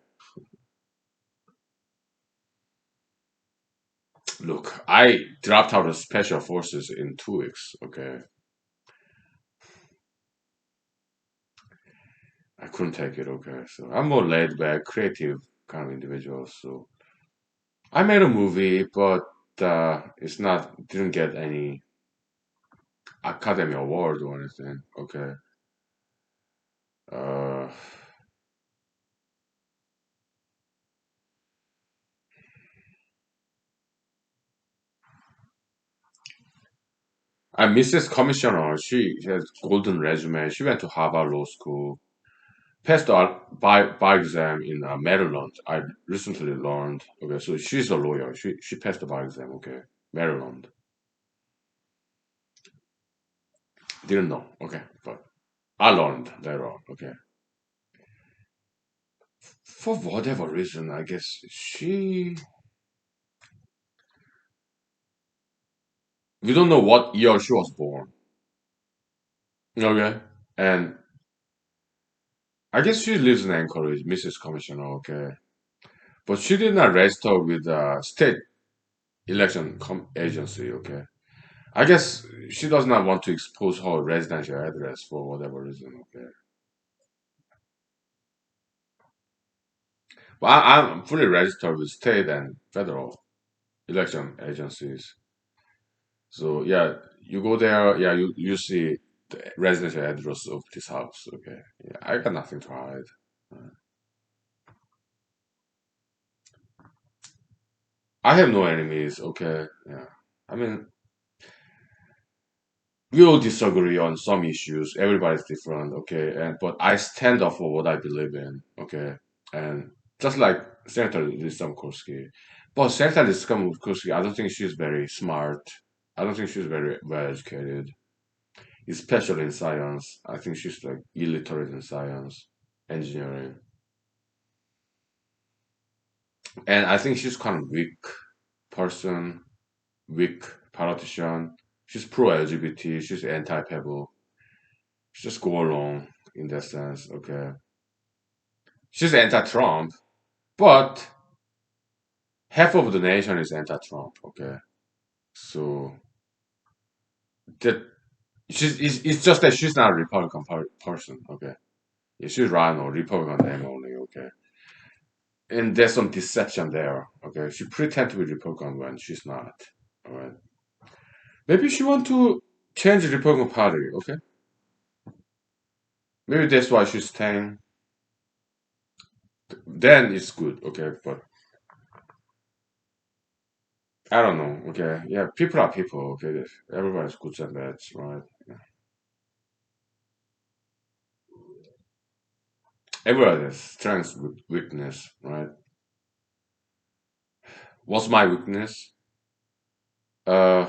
Look, I dropped out of special forces in 2 weeks. Okay, I couldn't take it. Okay, so I'm more laid back, creative kind of individual. So I made a movie, but it's not didn't get any Academy Award or anything. Okay, uh, and Mrs. Commissioner, she has golden resume. She went to Harvard Law School, passed the bar exam in Maryland. I recently learned. Okay, so she's a lawyer. She passed the bar exam. Okay, Maryland. Didn't know. Okay, but I learned later on. Okay, for whatever reason, I guess we don't know what year she was born. Okay, and I guess she lives in Anchorage, Mrs. Commissioner. Okay, but she did not register with the state election agency. Okay, I guess she does not want to expose her residential address for whatever reason. Okay, but I'm fully registered with state and federal election agencies. So yeah, you go there. Yeah, you see the residential address of this house. Okay, yeah, I got nothing to hide. I have no enemies. Okay, yeah. I mean, we all disagree on some issues. Everybody's different, okay? And but I stand up for what I believe in, okay? And just like Senator Lissamkowski, but Senator Lissamkowski, I don't think she's very smart. I don't think she's very well educated, especially in science. I think she's like illiterate in science, engineering, and I think she's kind of weak person, weak politician. She's pro LGBT. She's anti-Pebble. Just go along in that sense. Okay, she's anti-Trump, but half of the nation is anti-Trump. Okay, so that it's just that she's not a Republican person. Okay, yeah, she's run or Republican name only. Okay, and there's some deception there. Okay, she pretend to be Republican when she's not. All right, maybe she want to change the Republican Party. Okay, maybe that's why she's staying. Then it's good. Okay, but I don't know. Okay, yeah, people are people. Okay, everybody's good and bad, right? Yeah. Everybody has strengths, weakness, right? What's my weakness? Uh,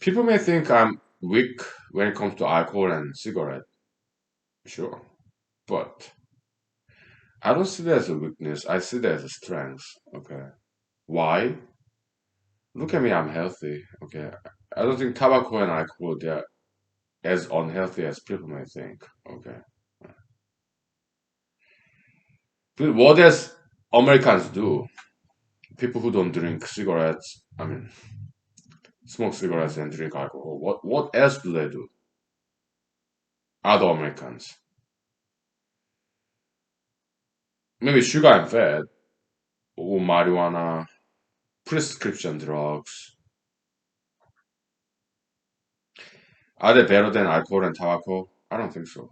People may think I'm weak when it comes to alcohol and cigarette. Sure, but I don't see that as a weakness. I see that as a strength. Okay, why? Look at me. I'm healthy. Okay, I don't think tobacco and alcohol they're as unhealthy as people may think. Okay, but what does Americans do? People who don't drink cigarettes, I mean, smoke cigarettes and drink alcohol. What else do they do? Other Americans, maybe sugar and fat, or marijuana, prescription drugs. Are they better than alcohol and tobacco? I don't think so.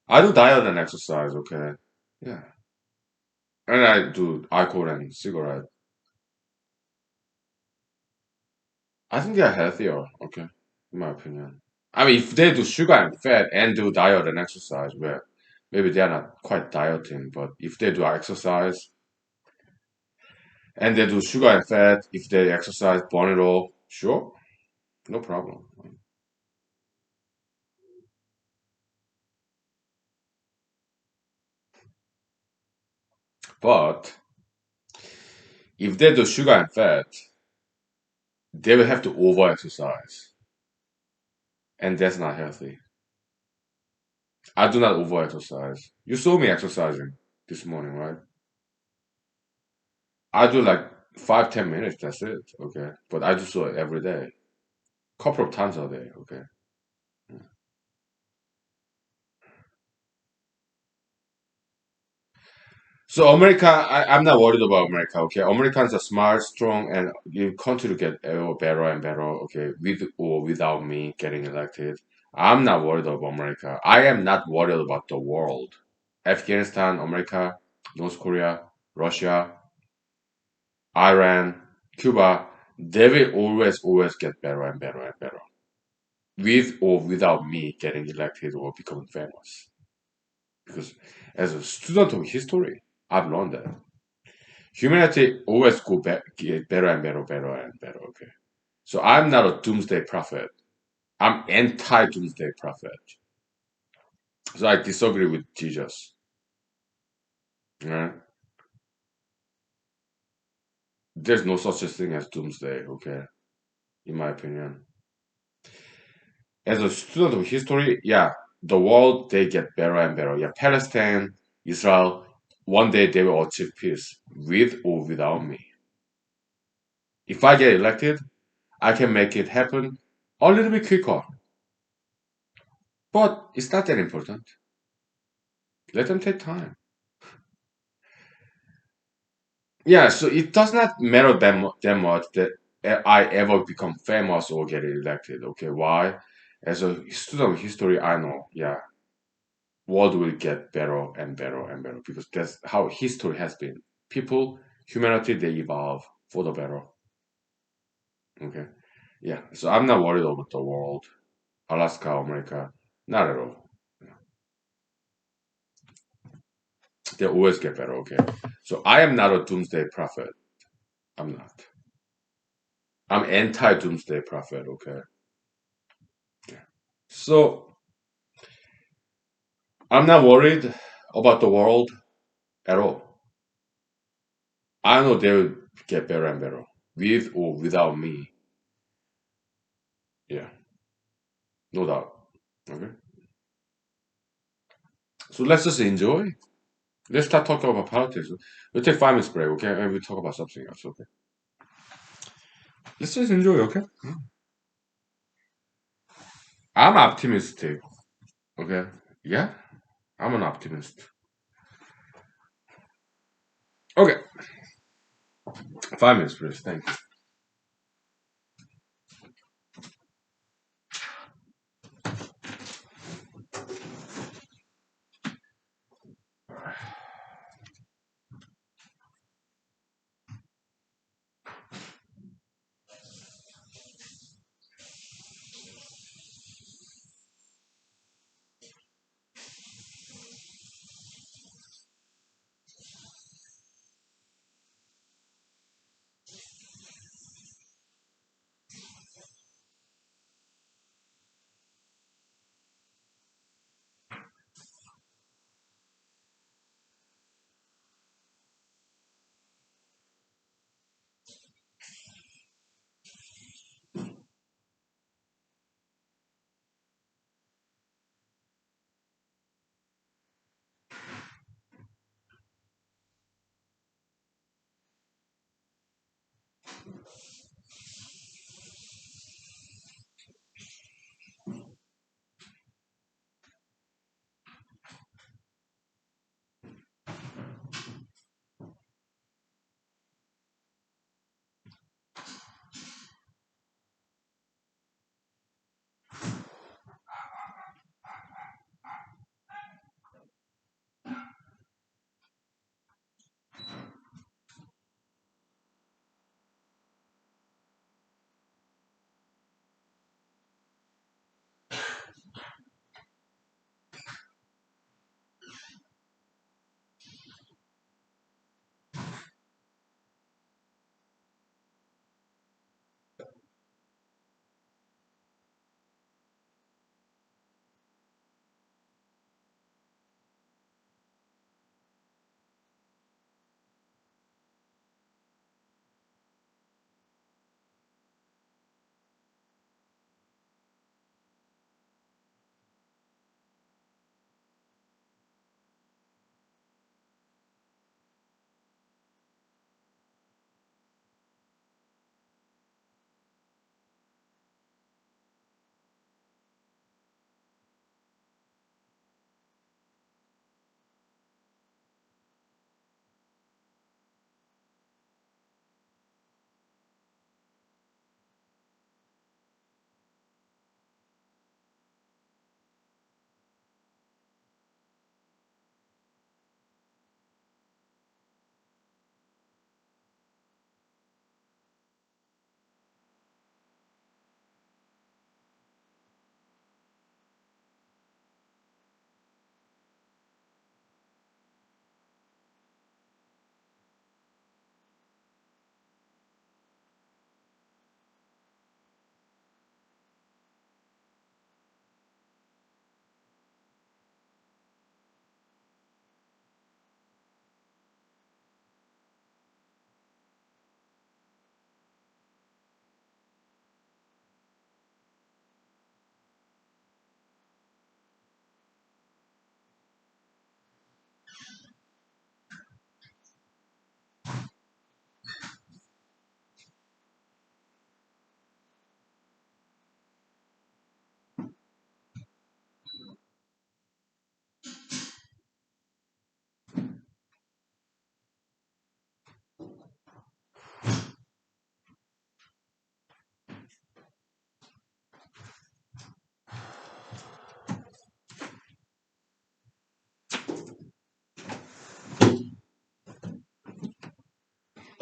I do diet and exercise. Okay, yeah, and I do alcohol and cigarette. I think they are healthier. Okay, in my opinion. I mean, if they do sugar and fat and do diet and exercise, well, maybe they are not quite dieting, but if they do exercise and they do sugar and fat, if they exercise, burn it all, sure, no problem. But if they do sugar and fat, they will have to over exercise, and that's not healthy. I do not over exercise. You saw me exercising this morning, right? I do like 5-10 minutes. That's it. Okay, but I do so every day, couple of times a day. Okay. So America, I'm not worried about America. Okay, Americans are smart, strong, and you continue to get better and better. Okay, with or without me getting elected, I'm not worried about America. I am not worried about the world. Afghanistan, America, North Korea, Russia, Iran, Cuba, they will always get better and better and better, with or without me getting elected or becoming famous. Because as a student of history, I've learned that humanity always go back, get better and better, better and better. Okay, so I'm not a doomsday prophet. I'm anti-doomsday prophet. So I disagree with Jesus. Yeah? There's no such a thing as doomsday. Okay, in my opinion, as a student of history, yeah, the world they get better and better. Yeah, Palestine, Israel, one day they will achieve peace with or without me. If I get elected, I can make it happen a little bit quicker. But it's not that important. Let them take time. Yeah, so it does not matter that much that I ever become famous or get elected. Okay, why? As a student of history, I know, yeah, world will get better and better and better because that's how history has been. People, humanity, they evolve for the better. Okay, yeah. So I'm not worried about the world, Alaska, America, not at all. They always get better. Okay, so I am not a doomsday prophet. I'm not. I'm anti-doomsday prophet. Okay. Yeah. So I'm not worried about the world at all. I know they will get better and better with or without me. Yeah, no doubt. Okay. So let's just enjoy. Let's start talking about politics. We'll take 5 minutes break, okay? And we'll talk about something else, okay? Let's just enjoy, okay? I'm optimistic, okay? Yeah, I'm an optimist. Okay, 5 minutes, please. Thank you.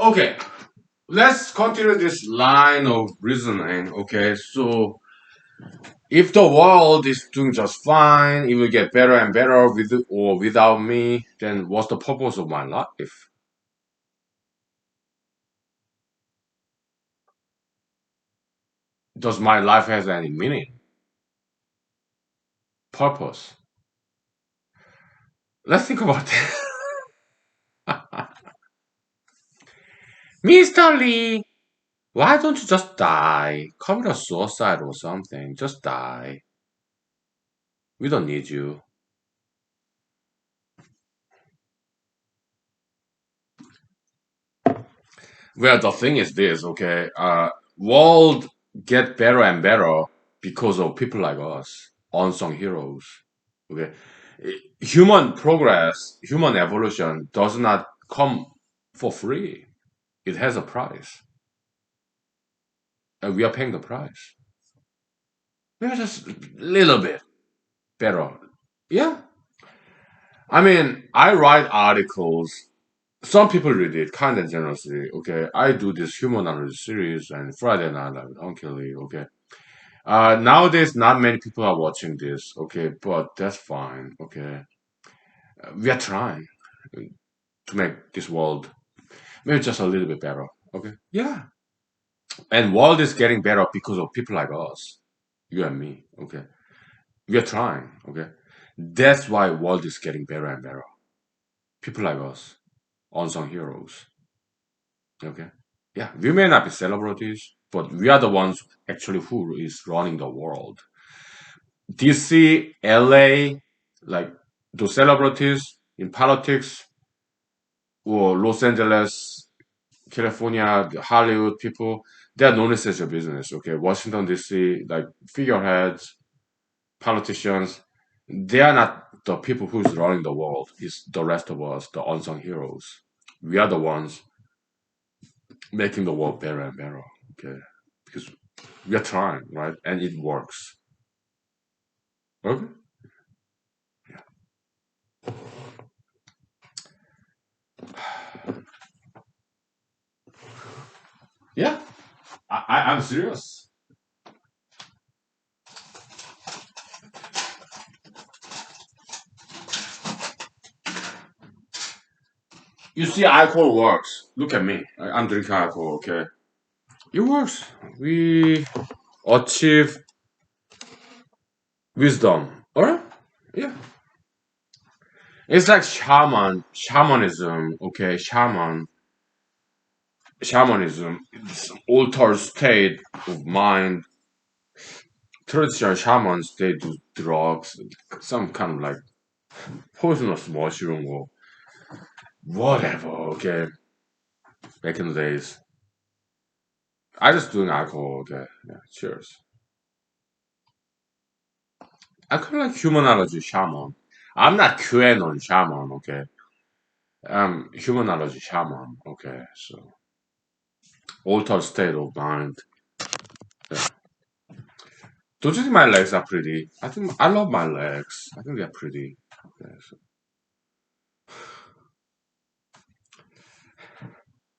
Okay, let's continue this line of reasoning. Okay, so if the world is doing just fine, it will get better and better with or without me, then what's the purpose of my life? Does my life has any meaning? Purpose? Let's think about that. Mr. Lee, why don't you just die? Commit a suicide or something. Just die. We don't need you. Well, the thing is this, okay? World get better and better because of people like us, unsung heroes. Okay, human progress, human evolution does not come for free. It has a price, and we are paying the price. We are just a little bit better. Yeah, I mean, I write articles. Some people read it kind of generously. Okay, I do this human analysis series and Friday night with Uncle Lee. Okay. Nowadays, not many people are watching this, okay, but that's fine, okay. We are trying to make this world maybe just a little bit better, okay. Yeah, and world is getting better because of people like us, you and me, okay. We are trying, okay. That's why world is getting better and better. People like us, unsung heroes, okay. Yeah, we may not be celebrities, but we are the ones actually who is running the world. DC, LA, like those celebrities in politics, or Los Angeles, California, the Hollywood people, they're known as a business. Okay, Washington DC, like figureheads, politicians, they are not the people who's running the world. It's the rest of us, the unsung heroes. We are the ones making the world better and better. Okay, because we are trying, right, and it works. Okay, yeah, I'm serious. You see, alcohol works. Look at me. I'm drinking alcohol, okay? It works. We achieve wisdom. Alright? Yeah. It's like shamanism, okay? Shamanism. It's altered state of mind. Traditional shamans, they do drugs, some kind of like poisonous mushroom or whatever, okay? Back in the days. I just doing alcohol, okay? Yeah, cheers. I kind of like humanology shaman. I'm not QAnon shaman, okay? I'm humanology shaman, okay? So altered state of mind. Yeah. Don't you think my legs are pretty? I think I love my legs. I think they're pretty. Okay, so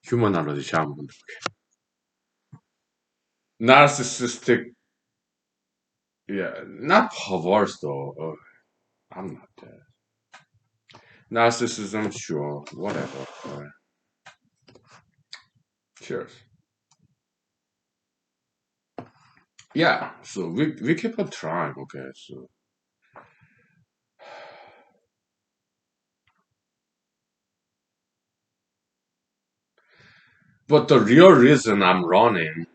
humanology shaman. Narcissistic, yeah, not perverse though. I'm not that. Narcissism, sure, whatever. Cheers. Yeah, so we keep on trying, okay? So, but the real reason I'm running,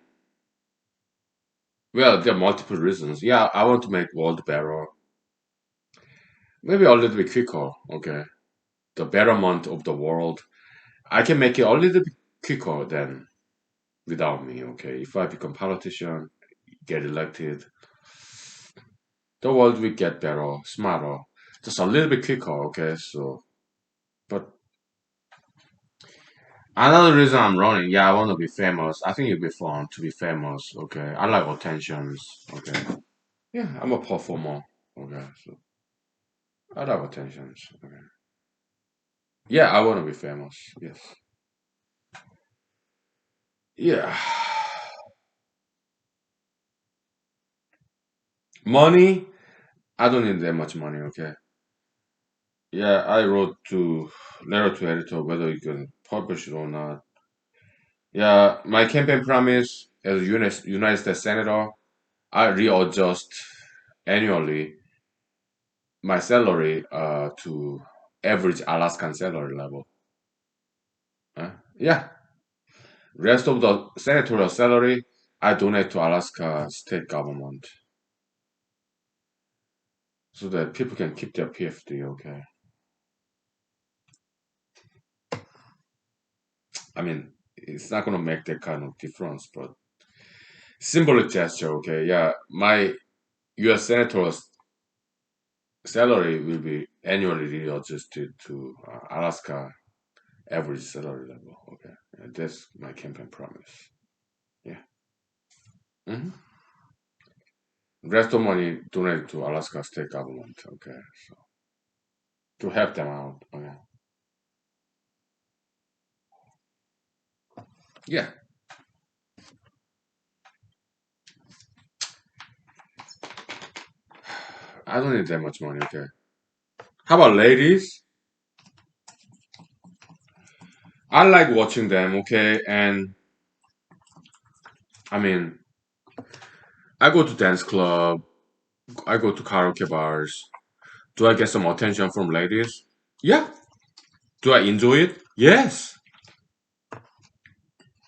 well, there are multiple reasons. Yeah, I want to make world better. Maybe a little bit quicker, okay? The betterment of the world. I can make it a little bit quicker than without me, okay? If I become politician, get elected, the world will get better, smarter, just a little bit quicker, okay? So, but another reason I'm running, yeah, I want to be famous. I think it'd be fun to be famous, okay? I like attentions, okay? Yeah, I'm a performer, okay? So, I like attentions, okay? Yeah, I want to be famous, yes. Yeah. Money, I don't need that much money, okay? Yeah, I wrote to letter to editor whether you can publish it or not. Yeah, my campaign promise as a United States Senator, I readjust annually my salary to average Alaskan salary level. Yeah, rest of the senatorial salary I donate to Alaska state government so that people can keep their PFD. Okay, I mean it's not gonna make that kind of difference, but symbolic gesture. Okay, yeah, my U.S. senatorial salary will be annually readjusted to Alaska average salary level. Okay, and that's my campaign promise. Yeah. hmm Rest of money donated to Alaska state government. Okay, so to help them out. Okay. Yeah, I don't need that much money. Okay. How about ladies? I like watching them. Okay, and I mean, I go to dance club. I go to karaoke bars. Do I get some attention from ladies? Yeah. Do I enjoy it? Yes.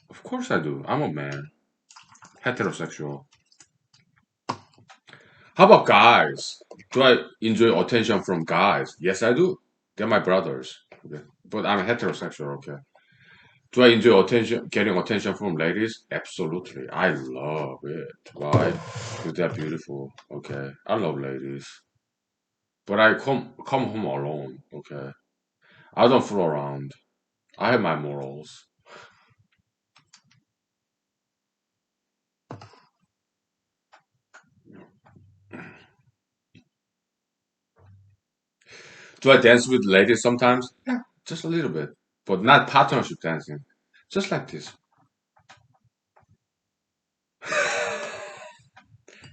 Of course I do. I'm a man. Heterosexual. How about guys? Do I enjoy attention from guys? Yes, I do. They're my brothers. Okay. But I'm heterosexual, okay? Do I enjoy attention, getting attention from ladies? Absolutely. I love it. Why? Because they're beautiful, okay? I love ladies. But I come home alone, okay? I don't fool around. I have my morals. Do I dance with ladies sometimes? Yeah, just a little bit. But not partnership dancing. Just like this.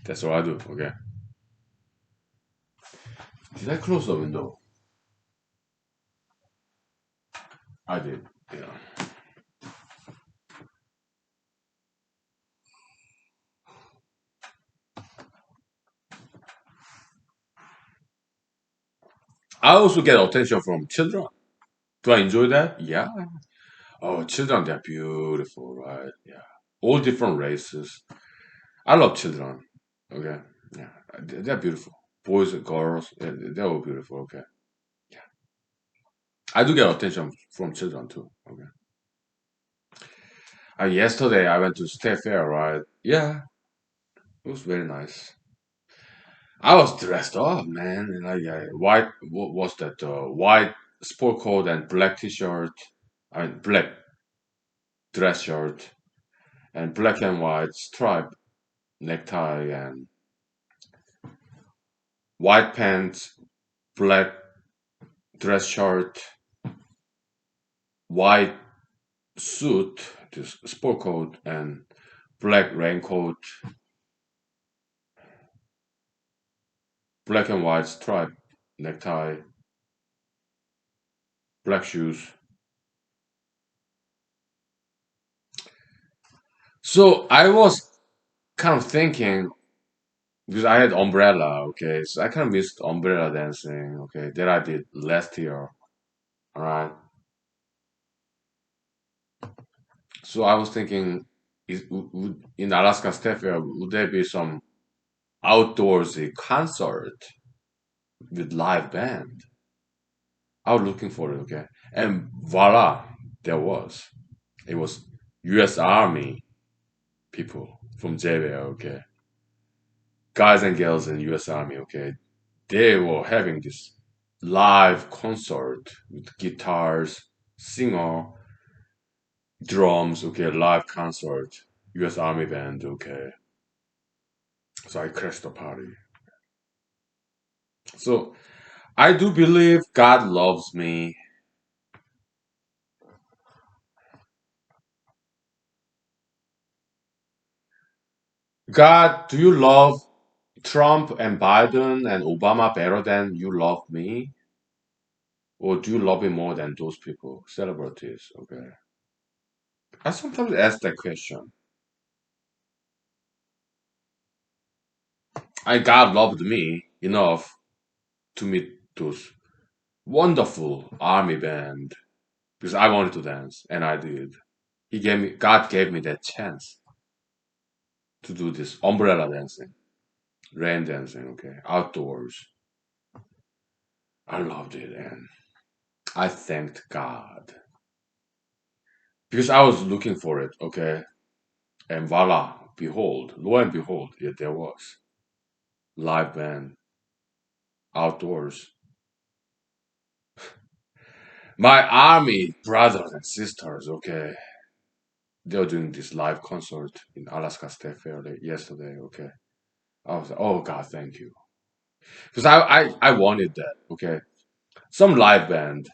That's what I do, okay? Did I close the window? I did. Yeah. I also get attention from children. Do I enjoy that? Yeah. Oh, children, they're beautiful, right? Yeah. All different races. I love children. Okay. Yeah. They're beautiful. Boys and girls, they're all beautiful. Okay. Yeah. I do get attention from children too. Okay. Yesterday I went to State Fair, right? Yeah. It was very nice. I was dressed up, man. And like white, what was that? White sport coat and black t-shirt. I mean, black dress shirt and black and white stripe necktie and white pants, black dress shirt, white suit, this sport coat, and black raincoat, black and white stripe necktie, black shoes. So I was kind of thinking because I had umbrella, okay, so I kind of missed umbrella dancing, okay, that I did last year, all right. So I was thinking, in Alaska State Fair, would there be some outdoorsy concert with live band? I was looking for it, okay, and voila, there was. It was U.S. Army people from JBL, okay, guys and girls in U.S. Army, okay. They were having this live concert with guitars, singer, drums, okay, live concert, U.S. Army band, okay. So I crashed the party. So I do believe God loves me. God, do you love Trump and Biden and Obama better than you love me? Or do you love me more than those people, celebrities? Okay. I sometimes ask that question. And God loved me enough to meet those wonderful army band because I wanted to dance and I did. God gave me that chance to do this umbrella dancing, rain dancing, okay, outdoors. I loved it and I thanked God because I was looking for it, okay, and voila, behold, lo and behold, there was live band outdoors. My army brothers and sisters, okay, they were doing this live concert in Alaska State Fair yesterday, okay. I was like, oh God, thank you. Because I wanted that, okay. Some live band,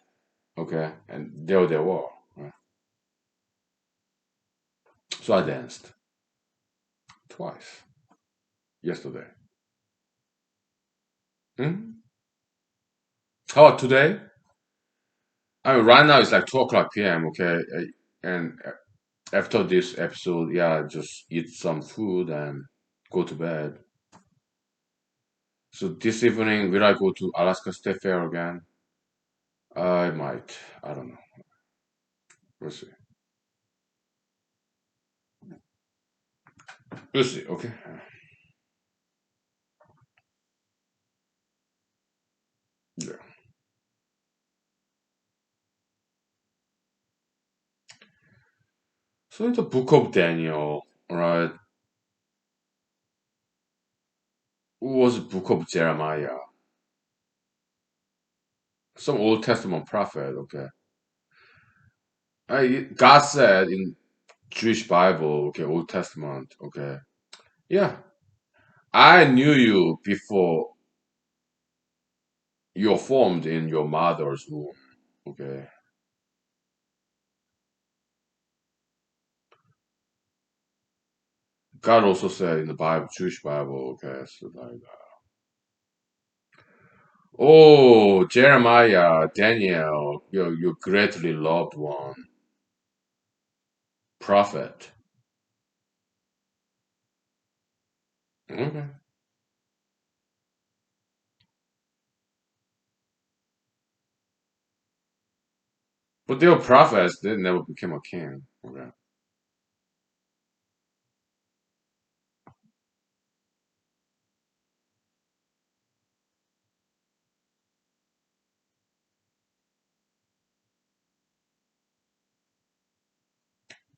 okay, and there they were. Right? So I danced twice yesterday. Hmm? How about today? I mean, right now it's like 2 o'clock p.m., okay, and after this episode, yeah, just eat some food and go to bed. So this evening, will I go to Alaska State Fair again? I might. I don't know. We'll see. We'll see. Okay. Yeah. So in the book of Daniel, right, was the book of Jeremiah, some Old Testament prophet. Okay. God said in Jewish Bible, okay, Old Testament, okay, yeah, I knew you before you're formed in your mother's womb. Okay. God also said in the Bible, Jewish Bible, okay, so like, oh, Jeremiah, Daniel, your greatly loved one, prophet. Okay. But they were prophets, they never became a king. Okay.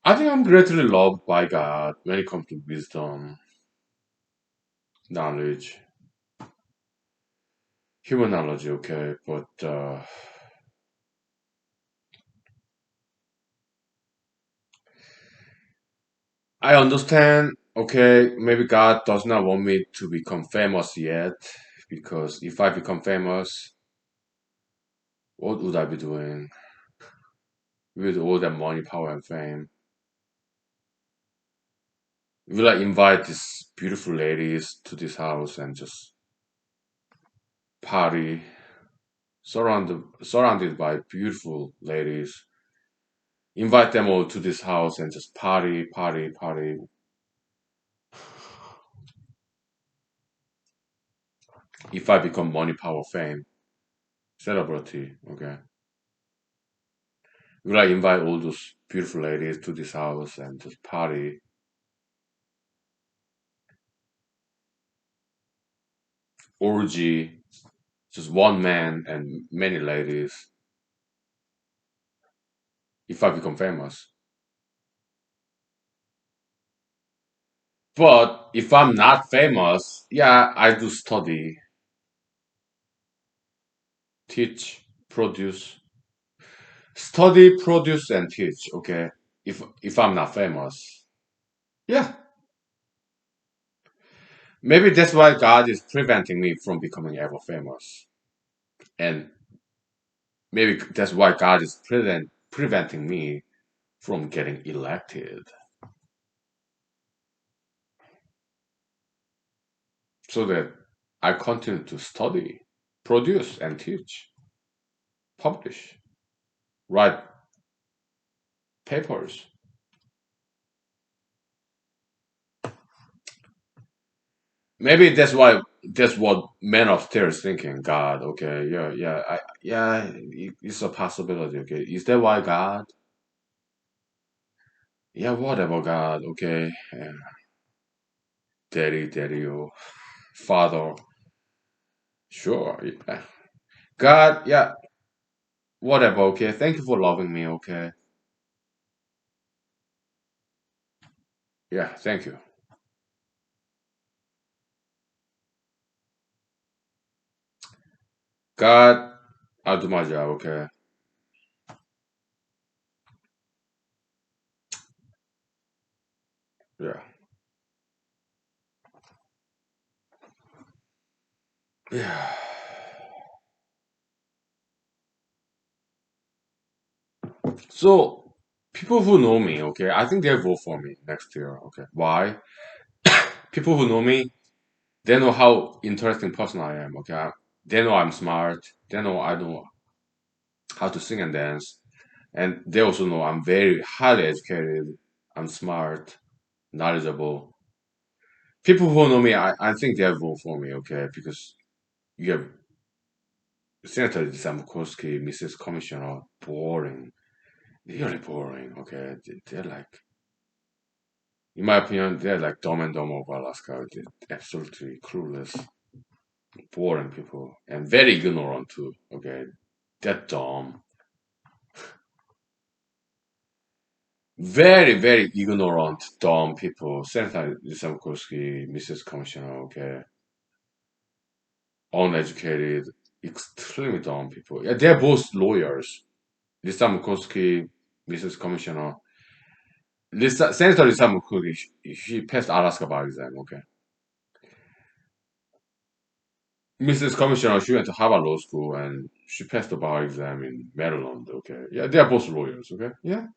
I think I'm greatly loved by God when it comes to wisdom, knowledge, humanology, okay, but I understand, okay, maybe God does not want me to become famous yet, because if I become famous, what would I be doing with all that money, power, and fame? Will I invite these beautiful ladies to this house and just party, surrounded by beautiful ladies, invite them all to this house and just party, party, party? If I become money, power, fame, celebrity, okay, will I invite all those beautiful ladies to this house and just party, orgy, just one man and many ladies? If I become famous, but if I'm not famous, yeah, I do study, teach, produce, study, produce, and teach. Okay, if I'm not famous, yeah, maybe that's why God is preventing me from becoming ever famous, and maybe that's why God is preventing me from getting elected. so that I continue to study, produce, and teach, publish, write papers. Maybe that's what men of tears thinking. God, okay, yeah, yeah, yeah, it's a possibility. Okay, is that why God? Yeah, whatever, God. Okay, yeah. Daddy, oh, Father, sure, yeah. God, yeah, whatever. Okay, thank you for loving me. Okay, yeah, thank you. God, I'll do my job. Okay, yeah, yeah. So people who know me, okay, I think they'll vote for me next year. Okay, why? People who know me, they know how interesting person I am. Okay, they know I'm smart. They know I know how to sing and dance, and they also know I'm very highly educated. I'm smart, knowledgeable. People who know me, I think they'll vote for me. Okay, because you have Senator Zamkowski, Mrs. Commissioner, boring, really boring. Okay, they're like, in my opinion, they're like Dumb and Dumber of Alaska. They're absolutely clueless, boring people, and very ignorant too. Okay, they're dumb, very ignorant, dumb people. Senator Zamkowski, Mrs. Commissioner. Okay, uneducated, extremely dumb people. Yeah, they're both lawyers. Lisa Murkowski, Mrs. Commissioner. Senator Lisa Murkowski, she passed Alaska bar exam. Okay. Mrs. Commissioner, she went to Harvard Law School and she passed the bar exam in Maryland. Okay. Yeah, they are both lawyers. Okay. Yeah.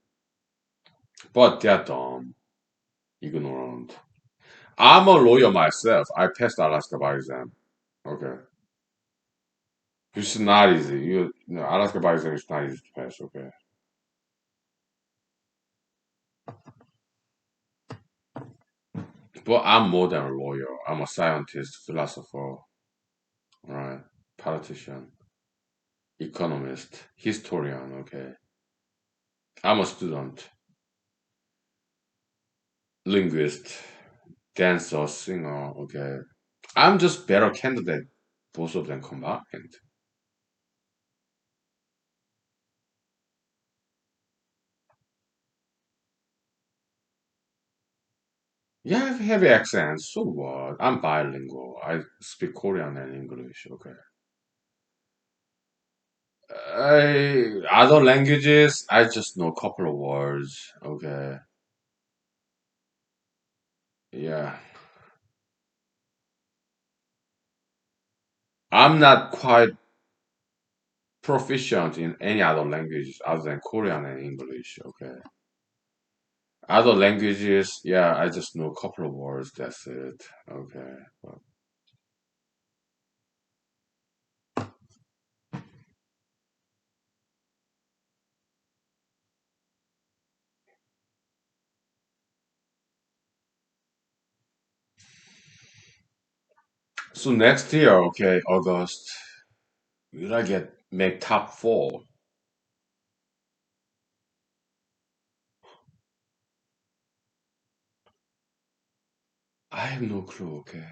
But they're dumb, ignorant. I'm a lawyer myself. I passed the Alaska bar exam. Okay. It's not easy. Alaska bar exam is not easy to pass. Okay. But I'm more than a lawyer. I'm a scientist, philosopher, right? Politician, economist, historian. Okay. I'm a student, linguist, dancer, singer. Okay. I'm just better candidate. Both of them combined. Yeah, I have heavy accent. So what? I'm bilingual. I speak Korean and English. Okay. Other languages, I just know a couple of words. Okay. Yeah. I'm not quite proficient in any other languages other than Korean and English. Okay. Other languages, yeah, I just know a couple of words. That's it. Okay. Well, so next year, okay, August, will I get make top four? I have no clue. Okay.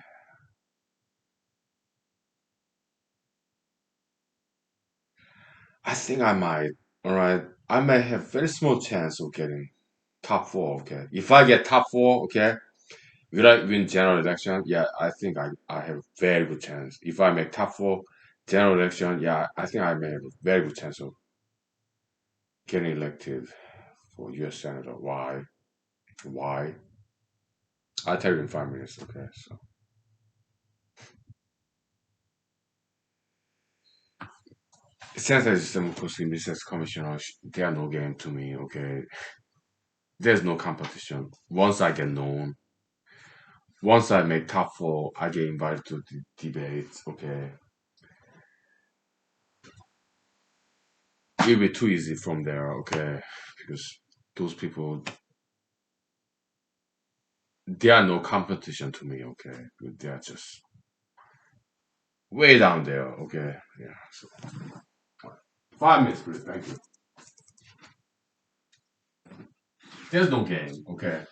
I think I might. All right. I might have very small chance of getting top four. Okay. If I get top four, okay, will I win general election? Yeah, I think I have very good chance. If I make top four general election, yeah, I think I may have a very good chance of getting elected for U.S. Senator. Why? Why? I'll tell you in 5 minutes. Okay. So Senator system posting business commissioner, they are no game to me. Okay. There's no competition. Once I get known, Once I make top four, I get invited to the debates. Okay, it'll be too easy from there. Okay, because those people, they are no competition to me. Okay, they are just way down there. Okay, yeah. So 5 minutes, please. Thank you. There's no game. Okay.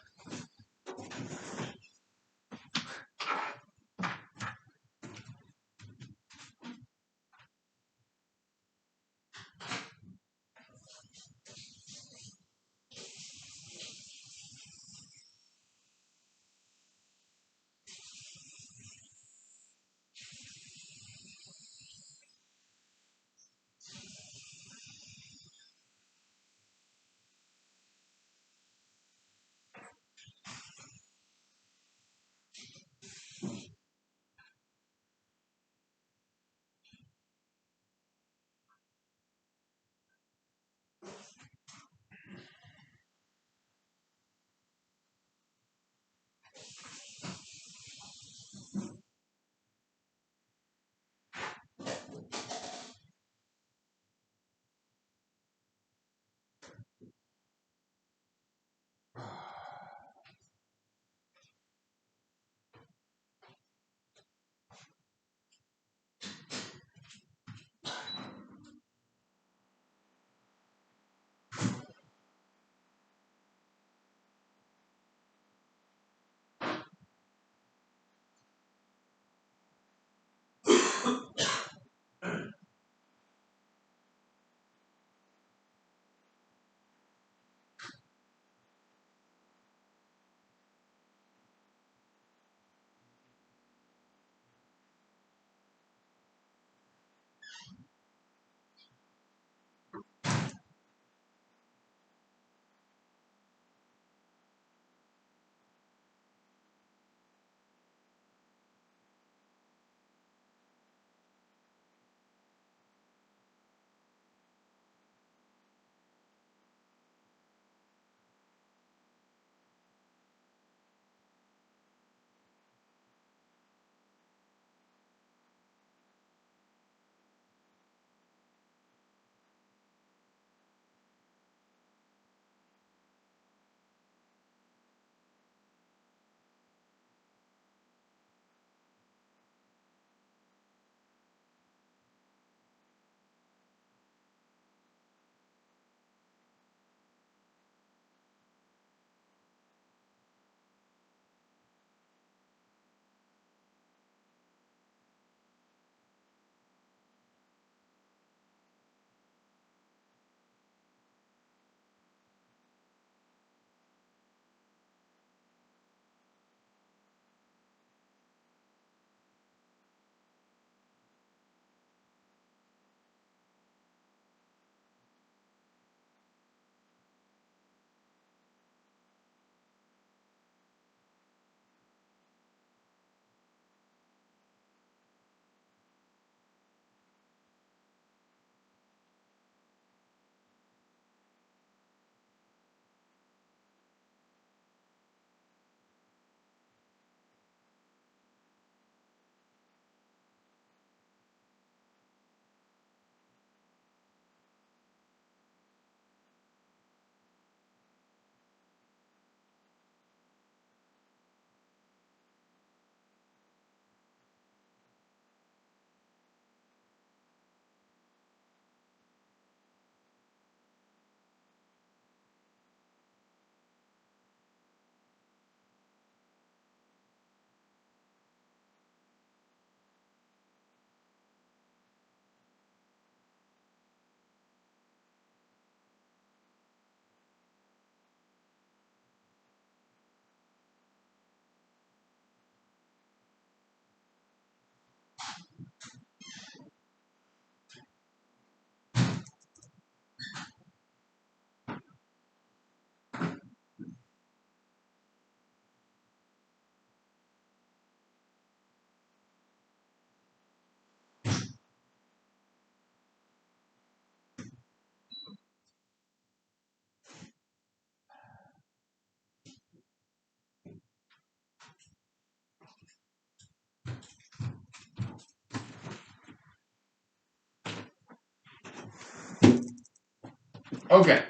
Okay,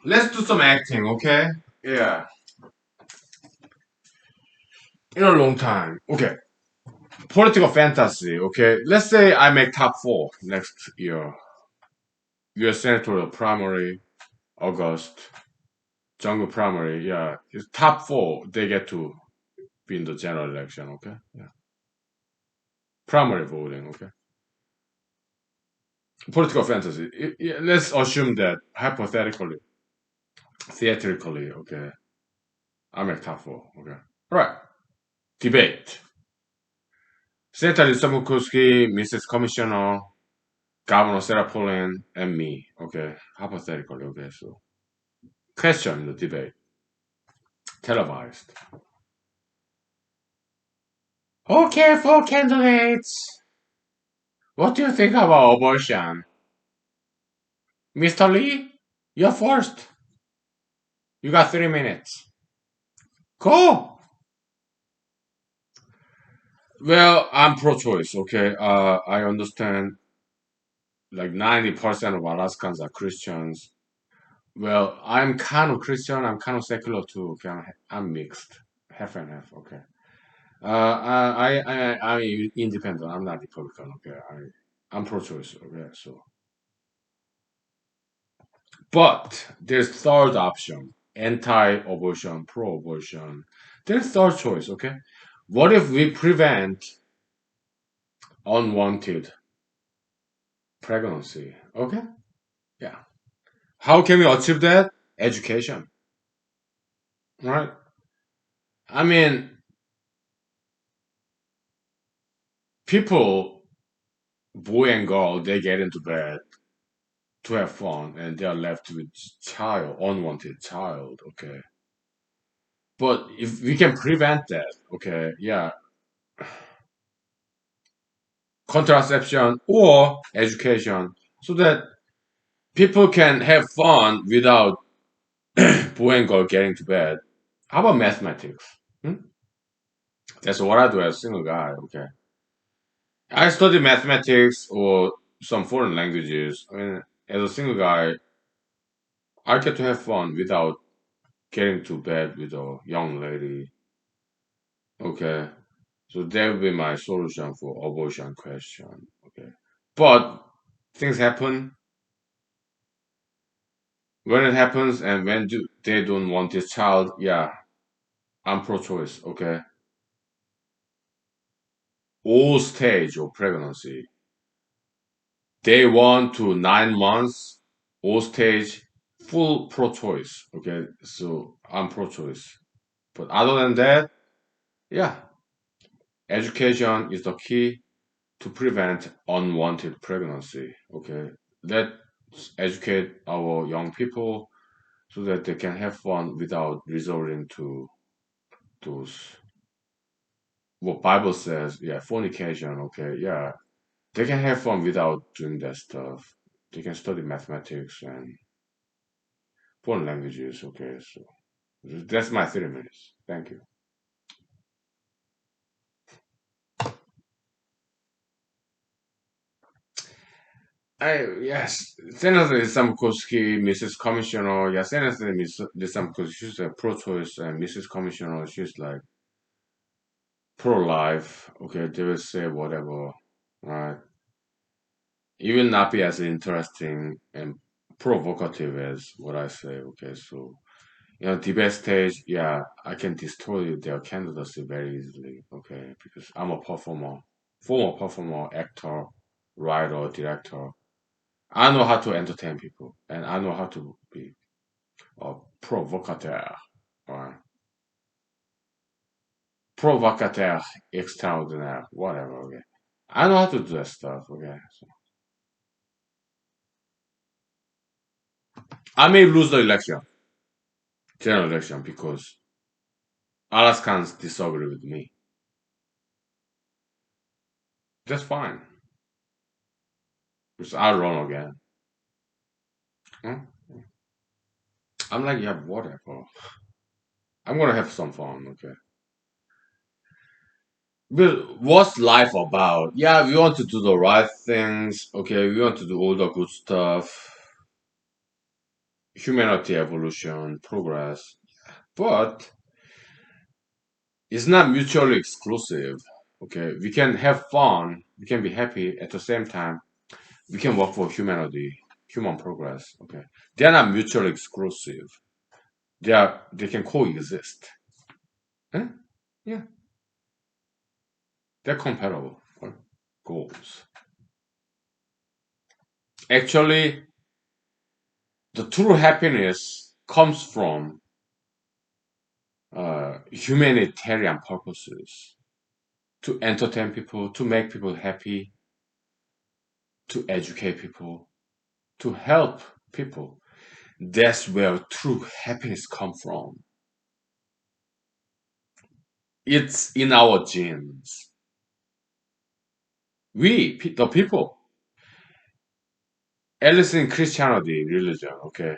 let's do some acting, okay? Yeah, in a long time. Okay, political fantasy, okay? Let's say I make top four next year. US Senatorial primary, August. Jungle primary, yeah. It's top four, they get to be in the general election, okay? Yeah. Primary voting, okay? Political fantasy. Let's assume that hypothetically, theatrically, okay? I make top four, okay? Right. Debate. Senator Lisa Murkowski, Mrs. Commissioner, Governor Sarah Palin, and me, okay? Hypothetically, okay? So, question in the debate. Televised. Okay, four candidates. What do you think about abortion? Mr. Lee, you're first. You got 3 minutes. Go. Well, I'm pro-choice. Okay. I understand. Like 90% of Alaskans are Christians. Well, I'm kind of Christian. I'm kind of secular too. Okay. I'm mixed, half and half. Okay. I'm independent. I'm not Republican. Okay. I'm pro-choice. Okay. So, but there's third option: anti-abortion, pro-abortion. There's third choice. Okay. What if we prevent unwanted pregnancy? Okay. Yeah. How can we achieve that? Education. Right. I mean, people, boy and girl, they get into bed to have fun and they are left with child, unwanted child. Okay. But if we can prevent that, okay, yeah, contraception or education so that people can have fun without boy and girl getting to bed. How about mathematics? Hmm? That's what I do as a single guy. Okay. I study mathematics or some foreign languages. I mean, as a single guy, I get to have fun without getting to bed with a young lady. Okay. So that would be my solution for abortion question. Okay. But things happen when it happens and when they don't want this child, yeah, I'm pro-choice. Okay. All stage of pregnancy, day 1 to 9 months, all stage, full pro-choice. Okay. So I'm pro-choice. But other than that, yeah, education is the key to prevent unwanted pregnancy. Okay, let's educate our young people so that they can have fun without resorting to those what Bible says. Yeah, fornication. Okay, yeah, they can have fun without doing that stuff. They can study mathematics and foreign languages. Okay, so that's my 3 minutes. Thank you. Yes, Senator Samkowski, Mrs. Commissioner, yeah, Senator Samkowski, she's a pro-choice, and Mrs. Commissioner, she's like pro-life. Okay, they will say whatever, right? It will not be as interesting and provocative as what I say. Okay, so debate stage, yeah, I can destroy their candidacy very easily. Okay, because I'm a performer, former performer, actor, writer, director. I know how to entertain people, and I know how to be a provocateur or provocateur extraordinaire, whatever. Okay, I know how to do that stuff. Okay, so I may lose the election, general election, because Alaskans disagree with me. That's fine, because I'll run again. Hmm? I'm like, yeah, whatever. I'm gonna have some fun. Okay. But what's life about? Yeah, we want to do the right things. Okay, we want to do all the good stuff. humanity, evolution, progress, but it's not mutually exclusive. Okay, we can have fun, we can be happy at the same time. We can work for humanity, human progress. Okay, they are not mutually exclusive. They can coexist. Eh? Yeah, they're comparable goals. Actually, the true happiness comes from humanitarian purposes to entertain people, to make people happy, to educate people, to help people. That's where true happiness comes from. It's in our genes. The people, at least in Christianity religion, okay,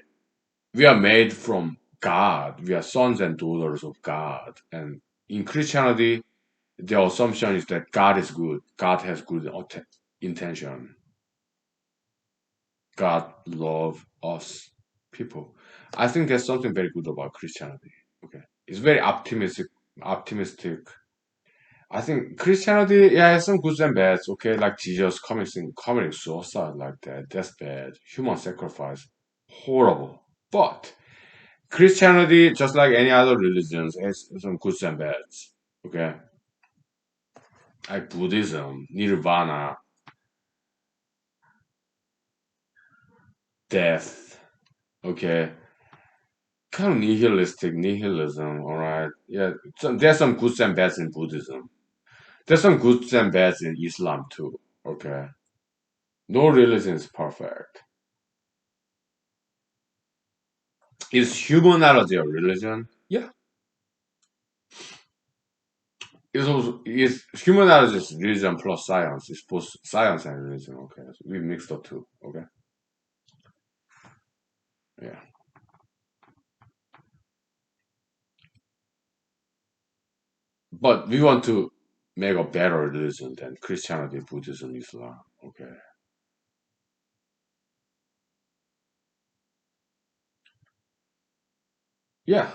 we are made from God. We are sons and daughters of God. And in Christianity, the assumption is that God is good. God has good intention. God love us people. I think there's something very good about Christianity. Okay, it's very optimistic. Optimistic. I think Christianity, yeah, has some goods and bads. Okay, like Jesus committing suicide like that. That's bad. Human sacrifice, horrible. But Christianity, just like any other religions, has some goods and bads. Okay, like Buddhism, Nirvana, death. Okay, kind of nihilistic nihilism. All right, yeah. There's some goods and bads in Buddhism. There's some goods and bads in Islam too. Okay, no religion is perfect. Is humanology a religion? Yeah. Is humanology is religion plus science. It's both science and religion. Okay, so we mix the two. Okay, yeah. But we want to make a better religion than Christianity, Buddhism, Islam. Okay. Yeah.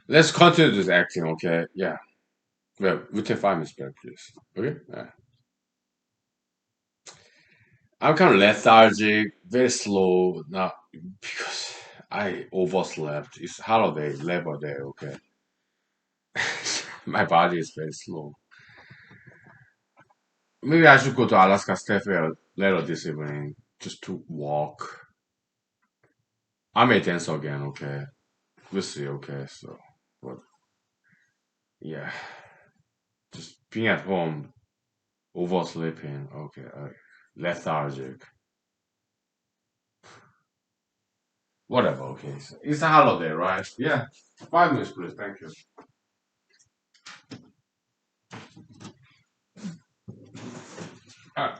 Let's continue this acting. Okay. Yeah. Well, we take 5 minutes break, please. Okay. Yeah. I'm kind of lethargic, very slow now because I overslept. It's holiday, Labor Day. Okay. My body is very slow. Maybe I should go to Alaska State Fair later this evening just to walk. I may dance again, okay? We'll see, okay? So, but yeah, just being at home, oversleeping, okay, lethargic, whatever, okay? So it's a holiday, right? Yeah, 5 minutes, please, thank you. Uh,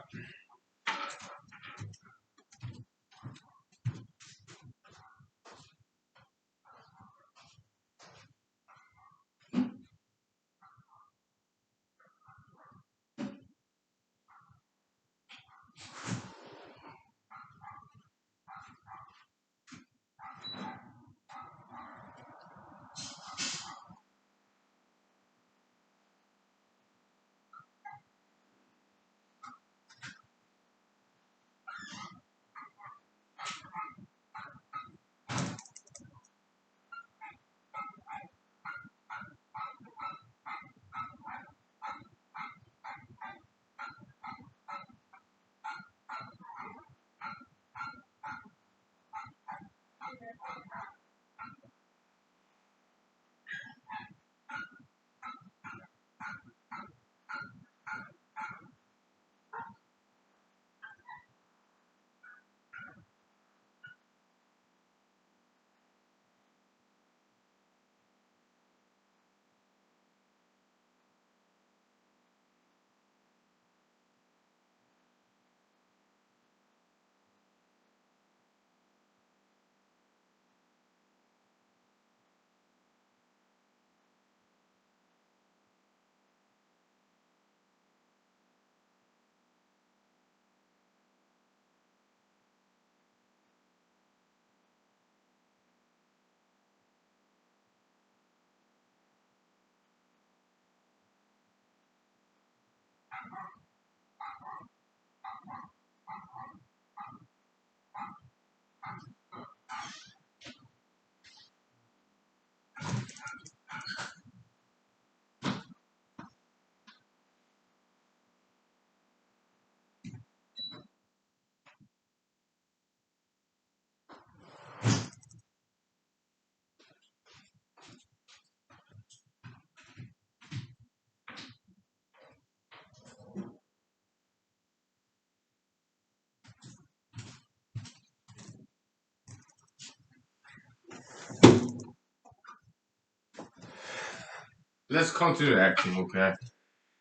let's continue acting, okay?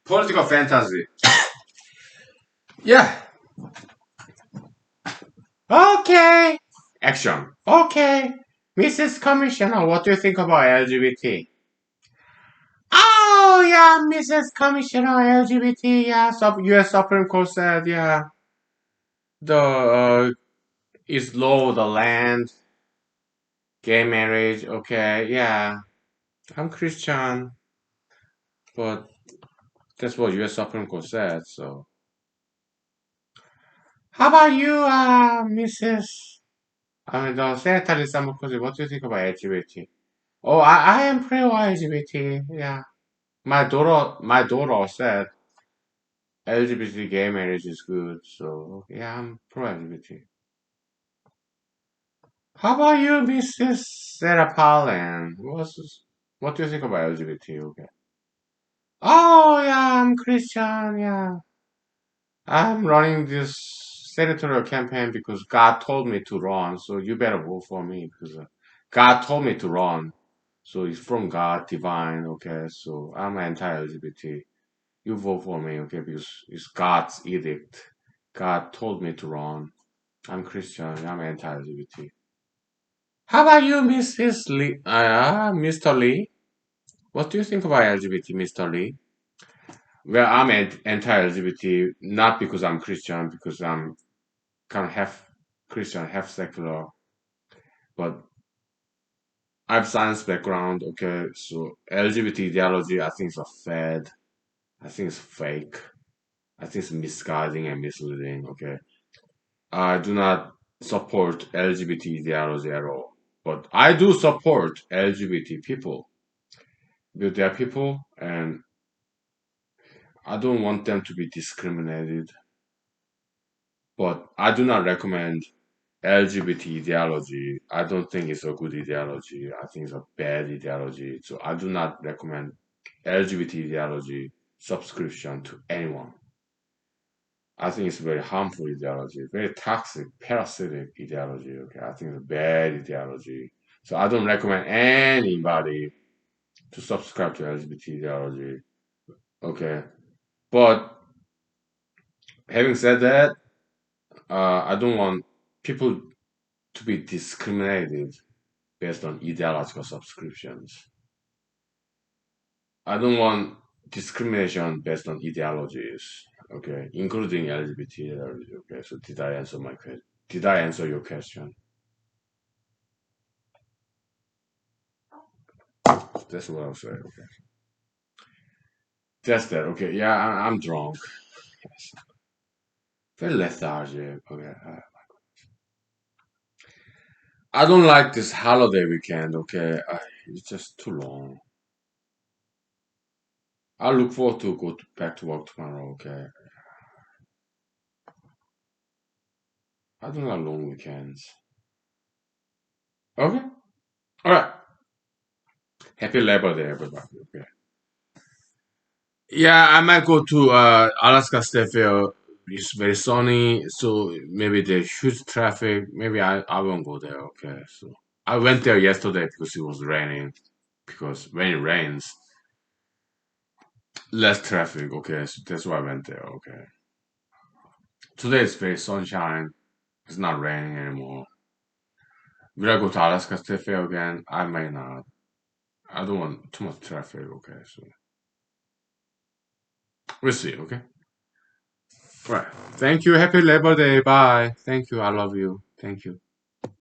Political fantasy. Yeah. Okay. Action. Okay. Mrs. Commissioner, what do you think about LGBT? Oh, yeah, Mrs. Commissioner, LGBT, yeah, US Supreme Court said, yeah, the is law the land, gay marriage, okay, yeah. I'm Christian, but that's what US Supreme Court said, so. How about you, Mrs. I mean, the Senator Samukosi, what do you think about LGBT? Oh, I am pro-LGBT, yeah. My daughter said LGBT gay marriage is good, so yeah, I'm pro-LGBT. How about you, Mrs. Sarah Palin? What do you think about LGBT? Okay. Oh yeah, I'm Christian. Yeah, I'm running this senatorial campaign because God told me to run. So you better vote for me because God told me to run. So it's from God, divine. Okay, so I'm anti-LGBT. You vote for me, okay? Because it's God's edict. God told me to run. I'm Christian. I'm anti-LGBT. How about you, Mrs. Lee? Mr. Lee? What do you think about LGBT, Mr. Lee? Well, I'm anti-LGBT, not because I'm Christian, because I'm kind of half Christian, half secular, but I have science background, okay? So LGBT ideology, I think is a fad. I think it's fake. I think it's misguiding and misleading, okay? I do not support LGBT ideology at all, but I do support LGBT people. With their people, and I don't want them to be discriminated, but I do not recommend LGBT ideology. I don't think it's a good ideology. I think it's a bad ideology. So I do not recommend LGBT ideology subscription to anyone. I think it's very harmful ideology, very toxic, parasitic ideology. Okay, I think it's a bad ideology. So I don't recommend anybody to subscribe to LGBT ideology. Okay, but having said that, I don't want people to be discriminated based on ideological subscriptions. I don't want discrimination based on ideologies, okay, including LGBT ideology. Okay, so did I answer my question? Did I answer your question? That's what I'll say. Okay, that's that. Okay, yeah, I'm drunk. Yes. Very lethargic. Okay, I don't like this holiday weekend. Okay, it's just too long. I look forward to back to work tomorrow. Okay, I don't like long weekends. Okay, all right. Happy Labor Day, everybody. Okay. Yeah, I might go to Alaska State Fair. It's very sunny, so maybe there's huge traffic. Maybe I won't go there. Okay, so I went there yesterday because it was raining. Because when it rains, less traffic. Okay, so that's why I went there. Okay, today it's very sunshine. It's not raining anymore. Will I go to Alaska State Fair again? I may not. I don't want too much traffic. Okay, so we'll see. Okay. Right. Thank you. Happy Labor Day. Bye. Thank you. I love you. Thank you.